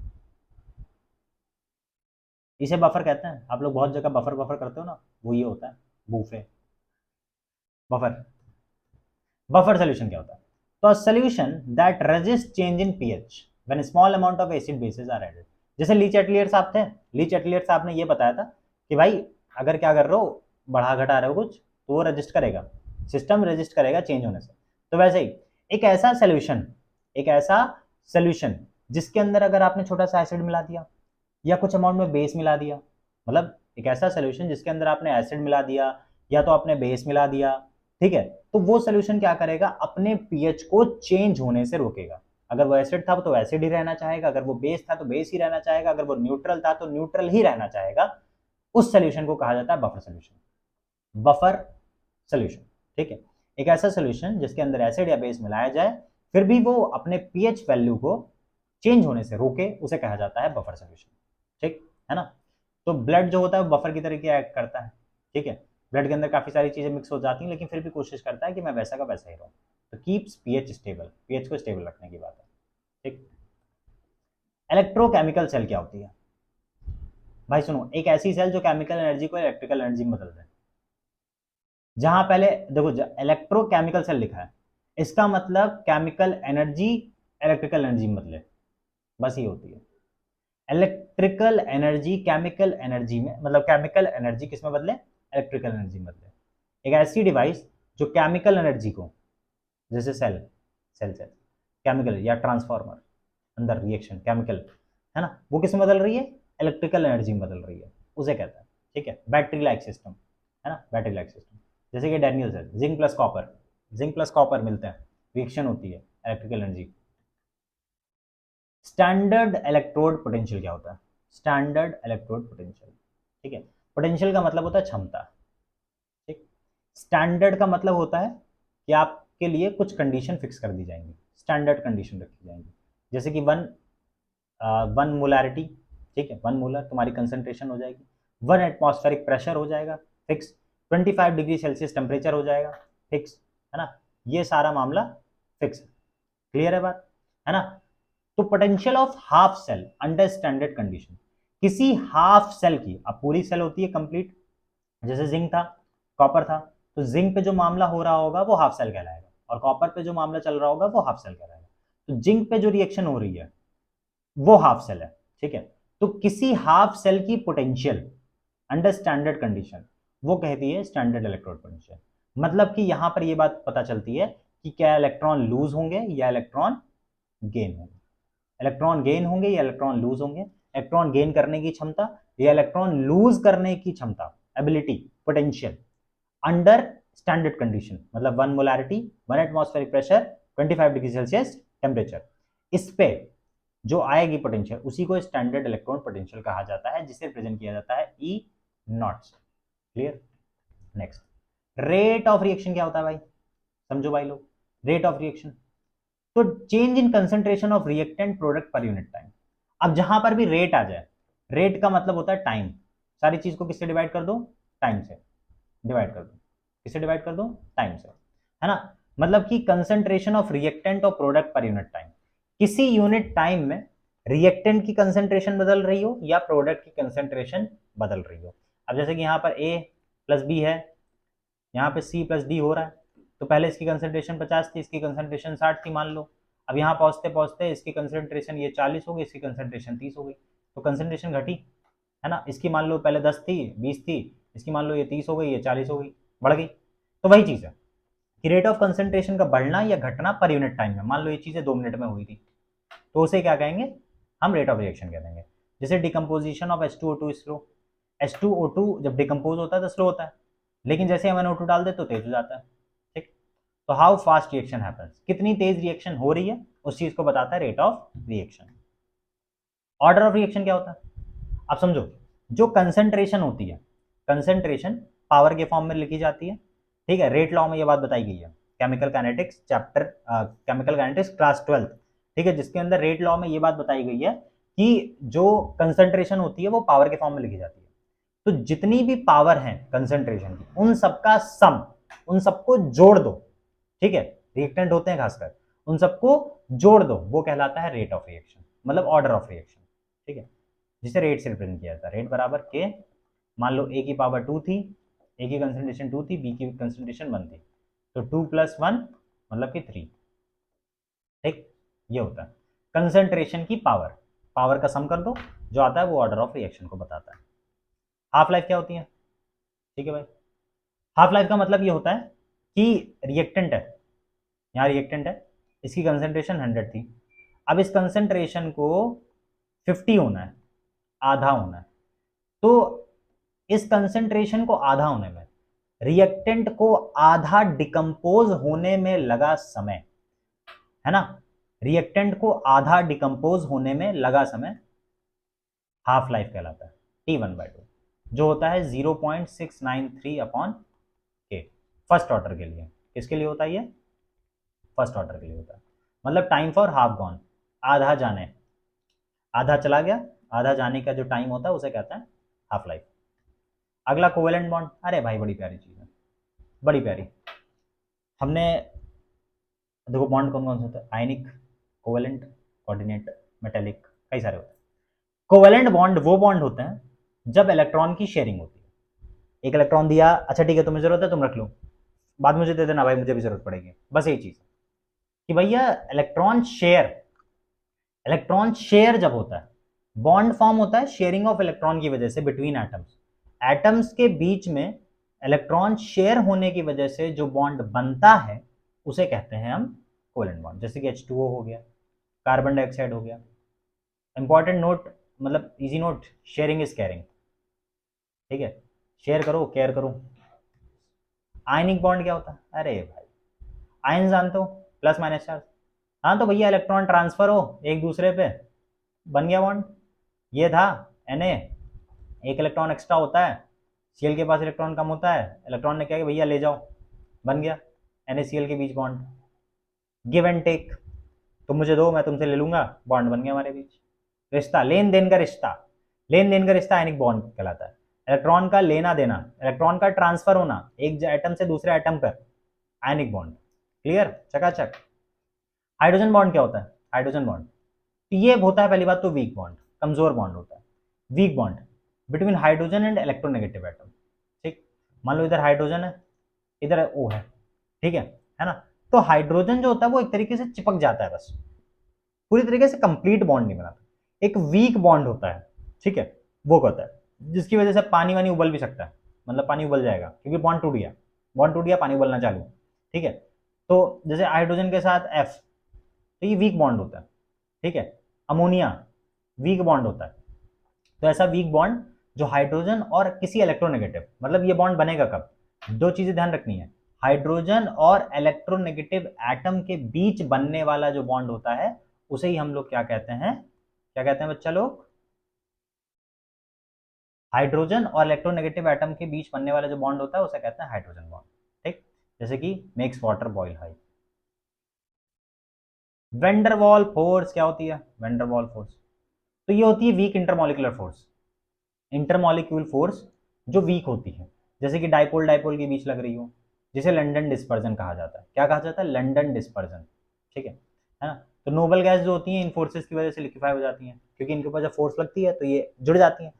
इसे बफर कहते हैं, आप लोग बहुत जगह बफर बफर करते हो ना, वो ये होता है बूफे बफर। बफर सॉल्यूशन क्या होता है? तो solution that resist change in pH when small amount of acid bases are added. जैसे ली चैटलियर साहब थे, ली चैटलियर साहब ने ये बताया था कि भाई अगर क्या कर रहे हो, बढ़ा घटा रहे हो कुछ, तो वो रजिस्ट करेगा, सिस्टम रजिस्ट करेगा चेंज होने से। तो वैसे ही एक ऐसा सॉल्यूशन, एक ऐसा सॉल्यूशन जिसके अंदर अगर आपने छोटा सा एसिड मिला दिया या कुछ अमाउंट में बेस मिला दिया, मतलब एक ऐसा सॉल्यूशन जिसके अंदर आपने एसिड मिला दिया या तो आपने बेस मिला दिया, ठीक है, तो वो सॉल्यूशन क्या करेगा, अपने पीएच को चेंज होने से रोकेगा। अगर वो एसिड था तो एसिड ही रहना चाहेगा, अगर वो बेस था तो बेस ही रहना चाहेगा, अगर वो न्यूट्रल था तो न्यूट्रल ही रहना चाहेगा। उस सॉल्यूशन को कहा जाता है बफर सॉल्यूशन। बफर सॉल्यूशन, ठीक है, एक ऐसा सॉल्यूशन जिसके अंदर एसिड या बेस मिलाया जाए फिर भी वो अपने पीएच वैल्यू को चेंज होने से रोके, उसे कहा जाता है बफर सॉल्यूशन, ठीक है ना। तो ब्लड जो होता है वो बफर की तरीके एक्ट करता है, ठीक है, ब्लड के अंदर काफी सारी चीजें मिक्स हो जाती हैं लेकिन फिर भी कोशिश करता है कि मैं वैसा का वैसा ही रहूं, तो कीप्स पीएच स्टेबल, पीएच को स्टेबल रखने की बात है, ठीक। इलेक्ट्रोकेमिकल सेल क्या होती है? भाई सुनो, एक ऐसी सेल जो केमिकल एनर्जी को इलेक्ट्रिकल एनर्जी में बदल दे। जहां पहले देखो इलेक्ट्रोकेमिकल सेल लिखा है, इसका मतलब केमिकल एनर्जी इलेक्ट्रिकल एनर्जी में बदले, बस ये होती है। इलेक्ट्रिकल एनर्जी केमिकल एनर्जी में, मतलब केमिकल एनर्जी किस में बदले, इलेक्ट्रिकल एनर्जी में बदले। एक ऐसी डिवाइस जो केमिकल एनर्जी को, जैसे सेल सेल सेल केमिकल या ट्रांसफार्मर अंदर रिएक्शन केमिकल, है ना, वो किस में बदल रही है, इलेक्ट्रिकल एनर्जी में बदल रही है, उसे कहता है, ठीक है, बैटरी लाइक सिस्टम, है ना, बैटरी लाइक सिस्टम। जैसे कि Daniell cell, zinc plus copper, zinc plus copper मिलते हैं, रिएक्शन होती है, electrical energy. Standard electrode potential क्या होता है? स्टैंडर्ड इलेक्ट्रोड पोटेंशियल, ठीक है, पोटेंशियल का मतलब होता है क्षमता, ठीक। स्टैंडर्ड का मतलब होता है कि आपके लिए कुछ कंडीशन फिक्स कर दी जाएंगी, स्टैंडर्ड कंडीशन रखी जाएंगी, जैसे कि वन मोलारिटी, ठीक है, वन मोलर तुम्हारी कंसंट्रेशन हो जाएगी, वन एटमॉस्फेरिक प्रेशर हो जाएगा फिक्स, 25 डिग्री सेल्सियस टेम्परेचर हो जाएगा फिक्स, है ना, ये सारा मामला फिक्स है। क्लियर है बात, है ना। तो potential of half cell under standard condition, किसी हाफ सेल की, अब पूरी सेल होती है कंप्लीट, जैसे जिंक था, कॉपर था, तो जिंक पे जो मामला हो रहा होगा वो हाफ सेल कहलाएगा, और कॉपर पे जो मामला चल रहा होगा वो हाफ सेल कहलाएगा। तो जिंक पे जो रिएक्शन हो रही है वो हाफ सेल है, ठीक है। तो किसी हाफ सेल की पोटेंशियल अंडर स्टैंडर्ड कंडीशन वो कहती है स्टैंडर्ड इलेक्ट्रोड पोटेंशियल। मतलब कि यहां पर ये बात पता चलती है कि क्या इलेक्ट्रॉन लूज होंगे या इलेक्ट्रॉन गेन होंगे, इलेक्ट्रॉन गेन होंगे या इलेक्ट्रॉन लूज होंगे, इलेक्ट्रॉन गेन करने की क्षमता या इलेक्ट्रॉन लूज करने की क्षमता, ability, potential under standard condition, मतलब one molarity, one atmospheric pressure, 25 degree Celsius temperature, इस पे जो आएगी पोटेंशियल उसी को स्टैंडर्ड इलेक्ट्रॉन पोटेंशियल कहा जाता है, जिसे प्रेजेंट किया जाता है E naught. Clear. Next, rate of reaction क्या होता है भाई, समझो भाई लोग, रेट ऑफ रिएक्शन, तो change in concentration of reactant product per unit time. अब जहां पर भी रेट आ जाए, रेट का मतलब होता है टाइम, सारी चीज को किससे डिवाइड कर दो, टाइम से डिवाइड कर दो, किससे डिवाइड कर दो, टाइम से, है ना। मतलब कि कंसंट्रेशन ऑफ रिएक्टेंट और प्रोडक्ट पर यूनिट टाइम, किसी यूनिट टाइम में रिएक्टेंट की कंसंट्रेशन बदल रही हो या प्रोडक्ट की कंसंट्रेशन बदल रही हो। अब जैसे कि यहाँ पर ए प्लस बी है, यहाँ पे सी प्लस डी हो रहा है, तो पहले इसकी कंसंट्रेशन 50 थी, इसकी कंसंट्रेशन 60 थी मान लो, अब यहाँ पहुँचते पहुँचते इसकी कंसंट्रेशन ये 40 हो गई, इसकी कंसंट्रेशन 30 हो गई, तो कंसंट्रेशन घटी, है ना। इसकी मान लो पहले 10 थी, 20 थी, इसकी मान लो ये 30 हो गई, ये 40 हो गई, बढ़ गई। तो वही चीज़ है कि रेट ऑफ कंसंट्रेशन का बढ़ना या घटना पर यूनिट टाइम में, मान लो ये चीज़ें 2 मिनट में हुई थी, तो उसे क्या कहेंगे, हम रेट ऑफ रिएक्शन कह देंगे। जैसे decomposition of H2O2 slow, H2O2 जब डिकम्पोज होता है तो स्लो होता है, लेकिन जैसे हम NO2 डाल दे तो तेज हो जाता है, ठीक। तो हाउ फास्ट रिएक्शन हैपेंस, कितनी तेज रिएक्शन हो रही है, उस चीज को बताता है rate of reaction. Order of reaction क्या होता है? आप समझो, जो कंसंट्रेशन होती है, कंसंट्रेशन पावर के फॉर्म में लिखी जाती है, ठीक है। रेट लॉ में ये बात बताई गई है, chemical kinetics chapter, chemical kinetics class 12, ठीक है, जिसके अंदर रेट लॉ में ये बात बताई गई है कि जो कंसंट्रेशन होती है वो पावर के फॉर्म में लिखी जाती है। तो जितनी भी पावर है कंसंट्रेशन की, उन सबका सम, उन सबको जोड़ दो, ठीक है, रिएक्टेंट होते हैं खासकर, उन सबको जोड़ दो, वो कहलाता है रेट ऑफ रिएक्शन, मतलब ऑर्डर ऑफ रिएक्शन, ठीक है, जिसे रेट से रिप्रेजेंट किया जाता है। रेट बराबर के, मान लो ए की पावर 2 थी, ए की कंसंट्रेशन 2 थी, बी की कंसंट्रेशन 1 थी, तो 2 + 1 मतलब कि 3, ठीक, ये होता है कंसंट्रेशन की पावर, पावर का सम कर दो, जो आता है वो ऑर्डर ऑफ रिएक्शन को बताता है। हाफ लाइफ क्या होती है? ठीक है भाई, हाफ लाइफ का मतलब ये होता है कि रिएक्टेंट है, यहाँ रिएक्टेंट है, इसकी कंसंट्रेशन 100 थी, अब इस कंसंट्रेशन को 50 होना है, आधा होना है, तो इस कंसंट्रेशन को आधा होने में, रिएक्टेंट को आधा डिकम्पोज होने में लगा समय, है ना, रिएक्टेंट को आधा डिकम्पोज होने में लगा समय हाफ लाइफ कहलाता है, T1/2, जो होता है 0.693/K, फर्स्ट ऑर्डर के लिए। किसके लिए होता है ये? फर्स्ट ऑर्डर के लिए होता है, मतलब टाइम फॉर हाफ गॉन, आधा जाने, आधा चला गया, आधा जाने का जो टाइम होता है उसे कहते हैं हाफ लाइफ। अगला कोवेलेंट बॉन्ड, अरे भाई बड़ी प्यारी चीज है, बड़ी प्यारी। हमने देखो बॉन्ड कौन कौन से होता है, आयनिक, कोवेलेंट, कोऑर्डिनेट, मेटेलिक, कई सारे होते हैं। कोवेलेंट बॉन्ड वो बॉन्ड होते हैं जब इलेक्ट्रॉन की शेयरिंग होती है। एक इलेक्ट्रॉन दिया, अच्छा ठीक है तुम्हें जरूरत है तुम रख लो, बाद में मुझे दे देना भाई, मुझे भी जरूरत पड़ेगी, बस यही चीज कि भैया इलेक्ट्रॉन शेयर, इलेक्ट्रॉन शेयर जब होता है, बॉन्ड फॉर्म होता है शेयरिंग ऑफ इलेक्ट्रॉन की वजह से बिटवीन एटम्स, एटम्स के बीच में इलेक्ट्रॉन शेयर होने की वजह से जो बॉन्ड बनता है उसे कहते हैं हम कोवेलेंट बॉन्ड। जैसे कि H2O हो गया, कार्बन डाइऑक्साइड हो गया। इंपॉर्टेंट नोट, मतलब easy note, sharing is caring, ठीक है, शेयर करो केयर करो। आयनिक बॉन्ड क्या होता है? अरे भाई आयन जानते हो, प्लस माइनस चार्ज, हाँ तो भैया इलेक्ट्रॉन ट्रांसफर हो एक दूसरे पे, बन गया बॉन्ड, ये था Na, एक इलेक्ट्रॉन एक्स्ट्रा होता है, Cl के पास इलेक्ट्रॉन कम होता है, इलेक्ट्रॉन ने क्या किया भैया ले जाओ, बन गया NaCl के बीच बॉन्ड, गिव एंड टेक, तुम मुझे दो मैं तुमसे ले लूंगा, बॉन्ड बन गया हमारे बीच, रिश्ता, लेन देन का रिश्ता, लेन देन का रिश्ता आयनिक बॉन्ड कहलाता है। इलेक्ट्रॉन का लेना देना, इलेक्ट्रॉन का ट्रांसफर होना एक एटम से दूसरे एटम पर, आयनिक बॉन्ड, क्लियर, चकाचक। हाइड्रोजन बॉन्ड क्या होता है? हाइड्रोजन बॉन्ड ये होता है पहली बात तो वीक बॉन्ड, कमजोर बॉन्ड होता है, weak bond between hydrogen and electronegative atom, ठीक, मान लो इधर हाइड्रोजन है, इधर O है, ठीक है ना, तो हाइड्रोजन जो होता है वो एक तरीके से चिपक जाता है, बस पूरी तरीके से कंप्लीट बॉन्ड नहीं बनाता, एक वीक बॉन्ड होता है, ठीक है, वो होता है जिसकी वजह से पानी वानी उबल भी सकता है, मतलब पानी उबल जाएगा क्योंकि बॉन्ड टूट गया, बॉन्ड टूट गया, पानी उबलना चालू, ठीक है। तो जैसे हाइड्रोजन के साथ F, तो ये वीक बॉन्ड होता है, ठीक है। अमोनिया वीक बॉन्ड होता है, तो ऐसा वीक बॉन्ड जो हाइड्रोजन और किसी इलेक्ट्रोनेगेटिव, मतलब ये बॉन्ड बनेगा कब, दो चीजें ध्यान रखनी है, हाइड्रोजन और इलेक्ट्रोनेगेटिव एटम के बीच बनने वाला जो बॉन्ड होता है उसे ही हम लोग क्या कहते हैं, क्या कहते हैं बच्चा लोग, हाइड्रोजन और इलेक्ट्रोनेगेटिव एटम के बीच बनने वाला जो बॉन्ड होता है उसे कहते हैं हाइड्रोजन बॉन्ड, ठीक, जैसे कि makes water boil high. Van der Waals force क्या होती है? वेंडरवॉल फोर्स तो ये होती है वीक इंटरमॉलिकुलर फोर्स, इंटरमॉलिक्यूल फोर्स जो वीक होती है, जैसे कि डाइपोल डाइपोल के बीच लग रही हो, जिसे लंडन डिस्पर्जन कहा जाता है। क्या कहा जाता है? लंडन डिस्पर्जन, ठीक है ना। तो नोबल गैस जो होती है इन फोर्सेस की वजह से लिक्विफाई हो जाती हैं, क्योंकि इनके ऊपर जब फोर्स लगती है तो ये जुड़ जाती हैं,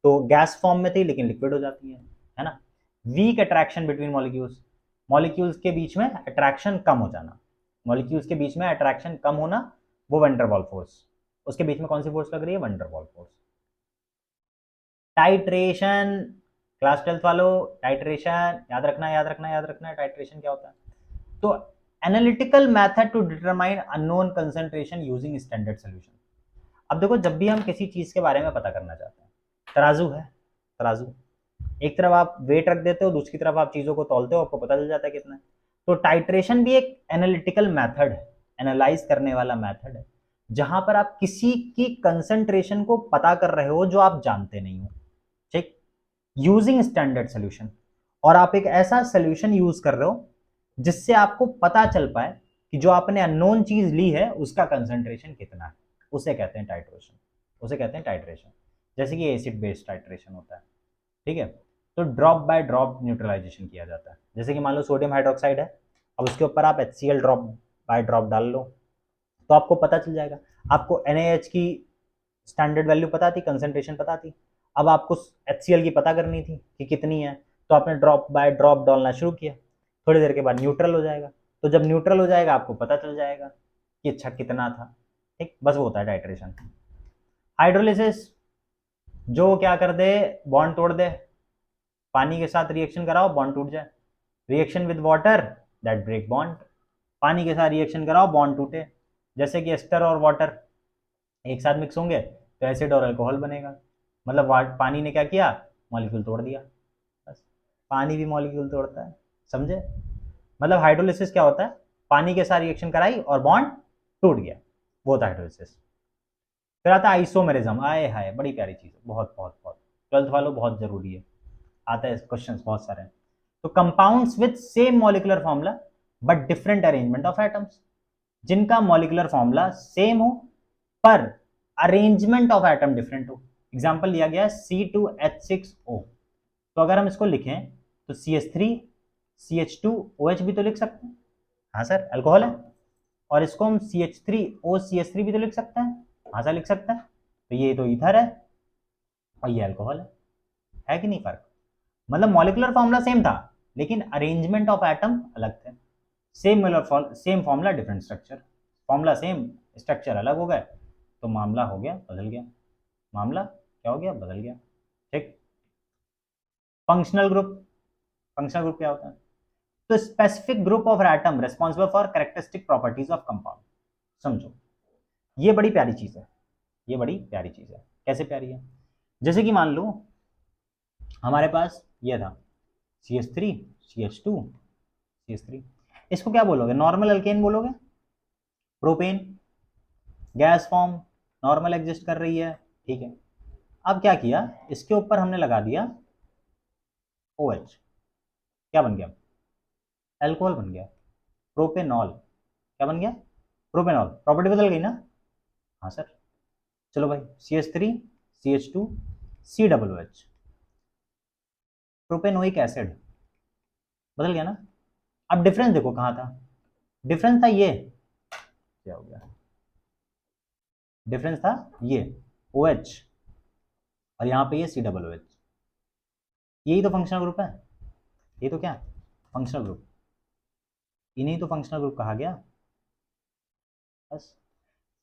तो गैस फॉर्म में थी लेकिन लिक्विड हो जाती है ना। Weak attraction between molecules, molecules के बीच में अट्रैक्शन कम हो जाना, मॉलिक्यूल्स के बीच में अट्रैक्शन कम होना, वो वंडरवॉल फोर्स। उसके बीच में कौन सी फोर्स लग रही है? Van der Waals force. टाइट्रेशन, क्लास 12 वालों, टाइट्रेशन याद रखना, याद रखना, याद रखना, टाइट्रेशन क्या होता है? तो analytical method to determine unknown concentration using standard solution. अब देखो जब भी हम किसी चीज के बारे में पता करना चाहते हैं, तराजू है, तराजू, एक तरफ आप वेट रख देते हो, दूसरी तरफ आप चीजों को तौलते हो, आपको पता चल जाता है कितना है। तो टाइट्रेशन भी एक एनालिटिकल मेथड है, एनालाइज करने वाला मेथड है, जहां पर आप किसी की कंसंट्रेशन को पता कर रहे हो जो आप जानते नहीं हो, ठीक, यूजिंग स्टैंडर्ड सोल्यूशन। और आप एक ऐसा सोल्यूशन यूज कर रहे हो जिससे आपको पता चल पाए कि जो आपने अननोन चीज ली है उसका कंसंट्रेशन कितना है, उसे कहते हैं टाइट्रेशन, उसे कहते हैं टाइट्रेशन। जैसे कि एसिड बेस्ड टाइट्रेशन होता है, ठीक है। तो ड्रॉप बाय ड्रॉप न्यूट्रलाइजेशन किया जाता है। जैसे कि मान लो सोडियम हाइड्रोक्साइड है, अब उसके ऊपर आप HCl ड्रॉप बाय ड्रॉप डाल लो तो आपको पता चल जाएगा। आपको NaH की स्टैंडर्ड वैल्यू पता थी, कंसंट्रेशन पता थी, अब आपको HCl की पता करनी थी कि कितनी है, तो आपने ड्रॉप बाय ड्रॉप डालना शुरू किया, थोड़ी देर के बाद न्यूट्रल हो जाएगा। तो जब न्यूट्रल हो जाएगा आपको पता चल जाएगा कि अच्छा कितना था, ठीक, बस वो होता है टाइट्रेशन। हाइड्रोलिसिस, जो क्या कर दे, बॉन्ड तोड़ दे, पानी के साथ रिएक्शन कराओ बॉन्ड टूट जाए। Reaction with water, that break bond. पानी के साथ रिएक्शन कराओ बॉन्ड टूटे, जैसे कि एस्टर और वाटर एक साथ मिक्स होंगे तो एसिड और अल्कोहल बनेगा। मतलब पानी ने क्या किया, मॉलिक्यूल तोड़ दिया, बस। पानी भी मॉलिक्यूल तोड़ता है, समझे। मतलब हाइड्रोलिसिस क्या होता है, पानी के साथ रिएक्शन कराई और बॉन्ड टूट गया, वो था हाइड्रोलिसिस। फिर आता है आइसोमेरिज्म, आए हाय बड़ी प्यारी चीज है, बहुत बहुत बहुत, 12th वालों बहुत जरूरी है, आता है क्वेश्चन बहुत सारे। तो compounds with same molecular formula but different arrangement of atoms, जिनका मॉलिक्यूलर फॉर्मूला सेम हो पर अरेंजमेंट ऑफ एटम डिफरेंट हो। एग्जांपल लिया गया C2H6O, तो अगर हम इसको लिखें तो CH3CH2OH भी तो लिख सकते हैं, हाँ सर अल्कोहल है। और इसको हम CH3OCH3 भी तो लिख सकते हैं, हाँ सर लिख सकते हैं। तो ये तो ईथर है और ये अल्कोहल है कि नहीं फर्क। मतलब मॉलिक्यूलर फॉर्मूला सेम था लेकिन अरेंजमेंट ऑफ एटम अलग थे। Same formula different structure, formula same structure अलग हो गए, तो मामला हो गया बदल गया, मामला क्या हो गया, बदल गया, ठीक। फंक्शनल ग्रुप, फंक्शनल ग्रुप क्या होता है, तो specific group of atom responsible for characteristic properties of compound. समझो ये बड़ी प्यारी चीज है, ये बड़ी प्यारी चीज है। कैसे प्यारी है, जैसे कि मान लो हमारे पास ये था CH3CH2CH3, इसको क्या बोलोगे, नॉर्मल अल्केन बोलोगे, propane gas form normal exist कर रही है, ठीक है। अब क्या किया, इसके ऊपर हमने लगा दिया OH, क्या बन गया, अल्कोहल बन गया, प्रोपेनॉल, क्या बन गया, प्रोपेनॉल, प्रॉपर्टी बदल गई ना, हाँ सर। चलो भाई CH3CH2COOH, प्रोपेनोइक एसिड, बदल गया ना। अब डिफरेंस देखो कहां था, डिफरेंस था ये, क्या हो गया, डिफरेंस था ये OH और यहाँ पे ये COOH, यही तो फंक्शनल ग्रुप है, ये तो क्या फंक्शनल ग्रुप, इन्हीं तो फंक्शनल ग्रुप कहा गया, बस।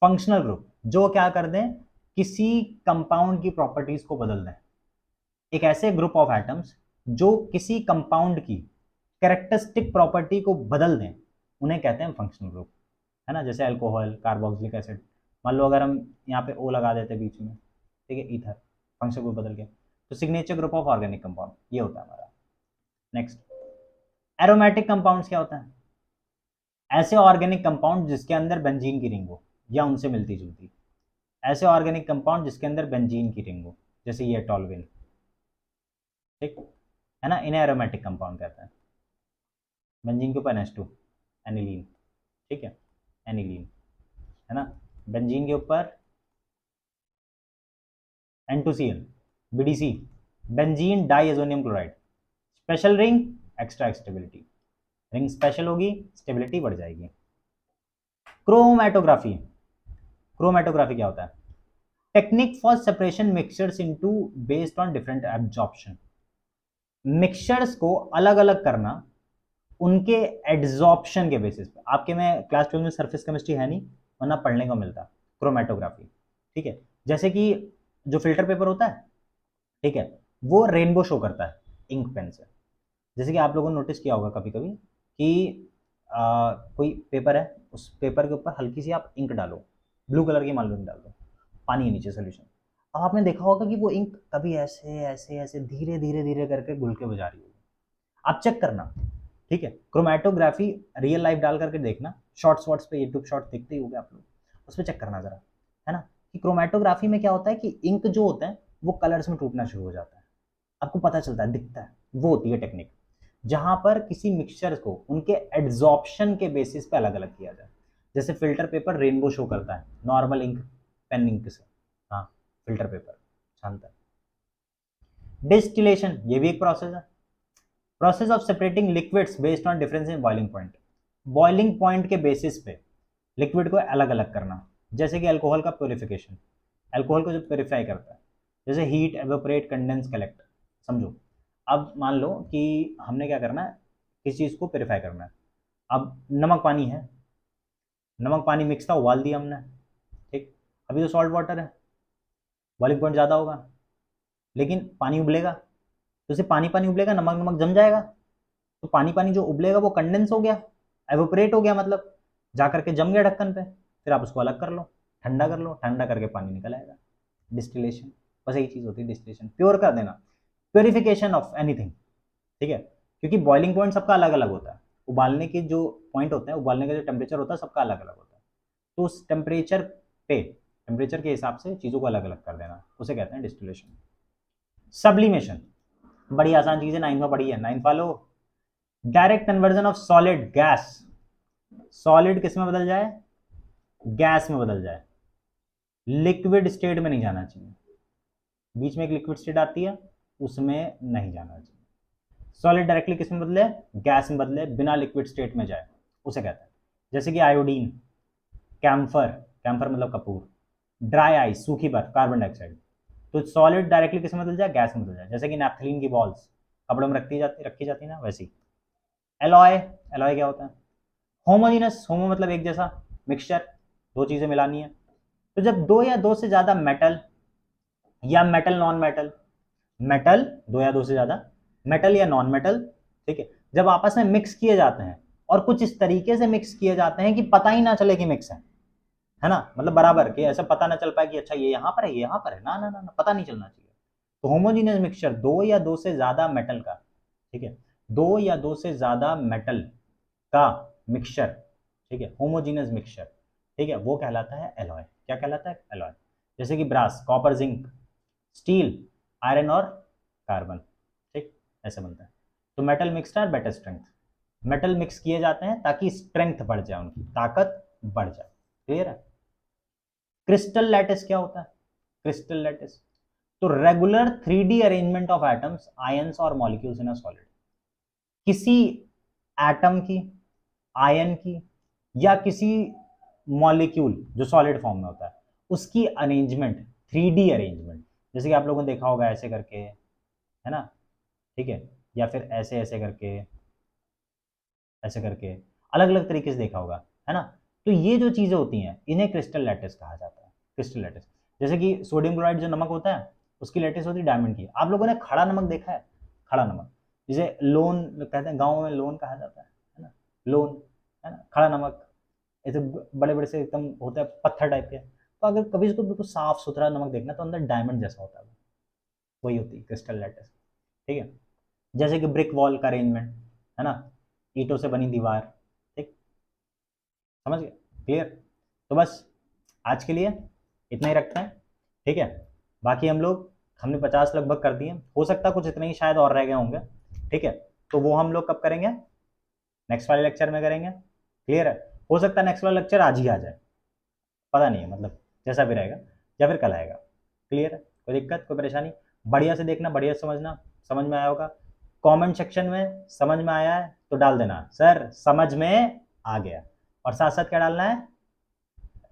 फंक्शनल ग्रुप जो क्या कर दें, किसी कंपाउंड की प्रॉपर्टीज को बदल दें, एक ऐसे ग्रुप ऑफ एटम्स जो किसी कंपाउंड की कैरेक्टरिस्टिक प्रॉपर्टी को बदल दें, उन्हें कहते हैं फंक्शनल ग्रुप, है ना। जैसे अल्कोहल, कार्बोक्सिलिक एसिड, मान लो अगर हम यहाँ पे O लगा देते बीच में, ठीक है, ईथर, फंक्शनल ग्रुप बदल गया, तो signature group of organic compound ये होता है हमारा। नेक्स्ट, एरोमेटिक कंपाउंड्स क्या होता है, ऐसे ऑर्गेनिक कंपाउंड जिसके अंदर बेंजीन की रिंग हो या उनसे मिलती जुलती, ऐसे ऑर्गेनिक कंपाउंड जिसके अंदर बेंजीन की रिंग हो, जैसे ये टॉलविन, ठीक है ना, इन्हें एरोमेटिक कंपाउंड कहते हैं। बेंजीन के ऊपर H2, एनिलीन, ठीक है, एनिलीन, है ना। बेंजीन के ऊपर N2Cl, BDC, benzene diazonium chloride, special ring, extra stability, ring special होगी, स्टेबिलिटी बढ़ जाएगी। क्रोमैटोग्राफी, क्रोमैटोग्राफी क्या होता है, technique for separation mixtures into based on different absorption, mixtures को अलग अलग करना उनके एड्जॉर्प्शन के बेसिस पे। आपके में क्लास 12 में सरफेस केमिस्ट्री है नहीं, वरना पढ़ने को मिलता क्रोमैटोग्राफी, ठीक है। जैसे कि जो फिल्टर पेपर होता है, ठीक है, वो रेनबो शो करता है इंक पेन से। जैसे कि आप लोगों ने नोटिस किया होगा कभी कभी कि कोई पेपर है, उस पेपर के ऊपर हल्की सी आप इंक डालो, ब्लू कलर की मान लो इंक डाल दो, पानी है नीचे सोल्यूशन, अब आपने देखा होगा कि वो इंक कभी ऐसे ऐसे ऐसे धीरे धीरे धीरे करके घुल के बजा रही होगी। आप चेक करना, ठीक है, क्रोमैटोग्राफी रियल लाइफ डाल करके देखना, शॉर्ट्स वॉट्स पे यूट्यूब शॉर्ट्स देखते ही होगे आप लोग, उस पर चेक करना जरा, है ना, कि क्रोमेटोग्राफी में क्या होता है कि इंक जो होता है वो कलर्स में टूटना शुरू हो जाता है, आपको पता चलता है, दिखता है, वो होती है टेक्निक, जहां पर किसी मिक्सचर को उनके एड्सॉर्प्शन के बेसिस पे अलग अलग किया जाए। जैसे फिल्टर पेपर रेनबो शो करता है नॉर्मल इंक, पेन इंक से, हाँ फिल्टर पेपर छानता है। डिस्टिलेशन ये भी एक प्रोसेस है, process of separating liquids based on difference in boiling point, boiling point के बेसिस पे लिक्विड को अलग अलग करना। जैसे कि अल्कोहल का प्योरिफिकेशन, अल्कोहल को जो प्योरीफाई करता है, जैसे हीट, एवेपोरेट, कंडेंस, कलेक्ट, समझो। अब मान लो कि हमने क्या करना है, किसी चीज़ को प्योरीफाई करना है। अब नमक पानी है, नमक पानी मिक्स था, उबाल दिया हमने, ठीक, अभी तो सॉल्ट वाटर है, बॉइलिंग पॉइंट ज़्यादा होगा, लेकिन पानी उबलेगा, तो उसे पानी पानी उबलेगा, नमक नमक जम जाएगा, तो पानी पानी जो उबलेगा वो कंडेंस हो गया, एवोपरेट हो गया, मतलब जा करके जम गया ढक्कन पे, फिर आप उसको अलग कर लो, ठंडा कर लो, ठंडा करके पानी निकल आएगा, डिस्टिलेशन। बस यही चीज़ होती है डिस्टिलेशन, प्योर कर देना, प्योरिफिकेशन ऑफ एनीथिंग, ठीक है, क्योंकि बॉइलिंग पॉइंट सबका अलग अलग होता है, उबालने के जो पॉइंट होते हैं, उबालने का जो टेम्परेचर होता है सबका अलग अलग होता है, तो उस टेम्परेचर पे, टेम्परेचर के हिसाब से चीज़ों को अलग अलग कर देना, उसे कहते हैं डिस्टिलेशन। सब्लिमेशन बड़ी आसान चीज़ है, 9 में पढ़ी है, 9 follow. Direct conversion of solid gas, solid किस में बदल जाए, गैस में बदल जाए, लिक्विड स्टेट में नहीं जाना चाहिए, बीच में एक लिक्विड स्टेट आती है उसमें नहीं जाना चाहिए, सॉलिड डायरेक्टली किस में बदले, गैस में बदले, बिना लिक्विड स्टेट में जाए, उसे कहते हैं। जैसे कि आयोडीन, कैम्फर, कैम्फर मतलब कपूर, ड्राई आइस सूखी बर्फ, कार्बन डाइऑक्साइड, तो सॉलिड डायरेक्टली किस में बदल जाए, गैस में बदल जाए, जैसे कि नैप्थलीन की बॉल्स कपड़ों में रखी जाती ना, वैसी। एलॉय, एलॉय क्या होता है, होमोजीनस, होमो मतलब एक जैसा, मिक्सचर, दो चीजें मिलानी है, तो जब दो या दो से ज्यादा मेटल या मेटल नॉन मेटल, मेटल दो या दो से ज्यादा, मेटल या नॉन मेटल, ठीक है, जब आपस में मिक्स किए जाते हैं और कुछ इस तरीके से मिक्स किए जाते हैं कि पता ही ना चले कि मिक्स है ना, मतलब बराबर कि ऐसा पता ना चल पाए कि अच्छा ये यहाँ पर है ये यहाँ पर है, ना ना ना, ना पता नहीं चलना चाहिए। तो होमोजीनियस मिक्सचर दो या दो से ज्यादा मेटल का, ठीक है, दो या दो से ज्यादा मेटल का मिक्सचर, ठीक है, होमोजीनियस मिक्सचर, ठीक है, वो कहलाता है एलॉय। क्या कहलाता है, एलॉय। जैसे कि brass, copper, zinc, steel, iron और कार्बन, ठीक, ऐसे बनता है। तो metal mixed are better strength, metal mix किए जाते हैं ताकि स्ट्रेंथ बढ़ जाए, उनकी ताकत बढ़ जाए, क्लियर है। क्रिस्टल लैटिस क्या होता है, क्रिस्टल लैटिस, तो regular 3D arrangement of atoms, ions और मॉलिक्यूल्स इन अ सॉलिड, किसी एटम की, आयन की या किसी मॉलिक्यूल जो सॉलिड फॉर्म में होता है उसकी अरेंजमेंट, 3D अरेंजमेंट, जैसे कि आप लोगों ने देखा होगा ऐसे करके, है ना, ठीक है, या फिर ऐसे ऐसे करके, ऐसे करके, अलग अलग तरीके से देखा होगा, है ना, तो ये जो चीजें होती हैं इन्हें क्रिस्टल लैटिस कहा जाता है, क्रिस्टल लैटिस। जैसे कि सोडियम क्लोराइड जो नमक होता है उसकी लैटिस होती है डायमंड की। आप लोगों ने खड़ा नमक देखा है, खड़ा नमक, जिसे लोन कहते हैं, गाँव में लोन कहा जाता है ना, लोन, है ना, खड़ा नमक, ऐसे बड़े बड़े से एकदम होता है पत्थर टाइप के, तो अगर कभी इसको बिल्कुल साफ सुथरा नमक देखना तो अंदर डायमंड जैसा होता है, वही होती है क्रिस्टल लैटिस, ठीक है। जैसे कि ब्रिक वॉल का अरेंजमेंट, है ना, ईंटों से बनी दीवार, ठीक, समझ गए, क्लियर। तो बस आज के लिए इतना ही रखते हैं, ठीक है, बाकी हमने 50 लगभग कर दिए, हो सकता है कुछ इतने ही शायद और रह गए होंगे, ठीक है, तो वो हम लोग कब करेंगे, नेक्स्ट वाले लेक्चर में करेंगे, क्लियर है। हो सकता है नेक्स्ट वाला लेक्चर आज ही आ जाए, पता नहीं है, मतलब जैसा भी रहेगा, या फिर कल आएगा, क्लियर है, कोई दिक्कत कोई परेशानी, बढ़िया से देखना, बढ़िया से समझना, समझ में आया होगा, कमेंट सेक्शन में समझ में आया है तो डाल देना सर समझ में आ गया, और साथ साथ क्या डालना है,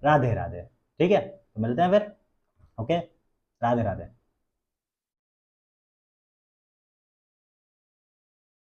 राधे राधे, ठीक है, तो मिलते हैं फिर, ओके, राधे राधे।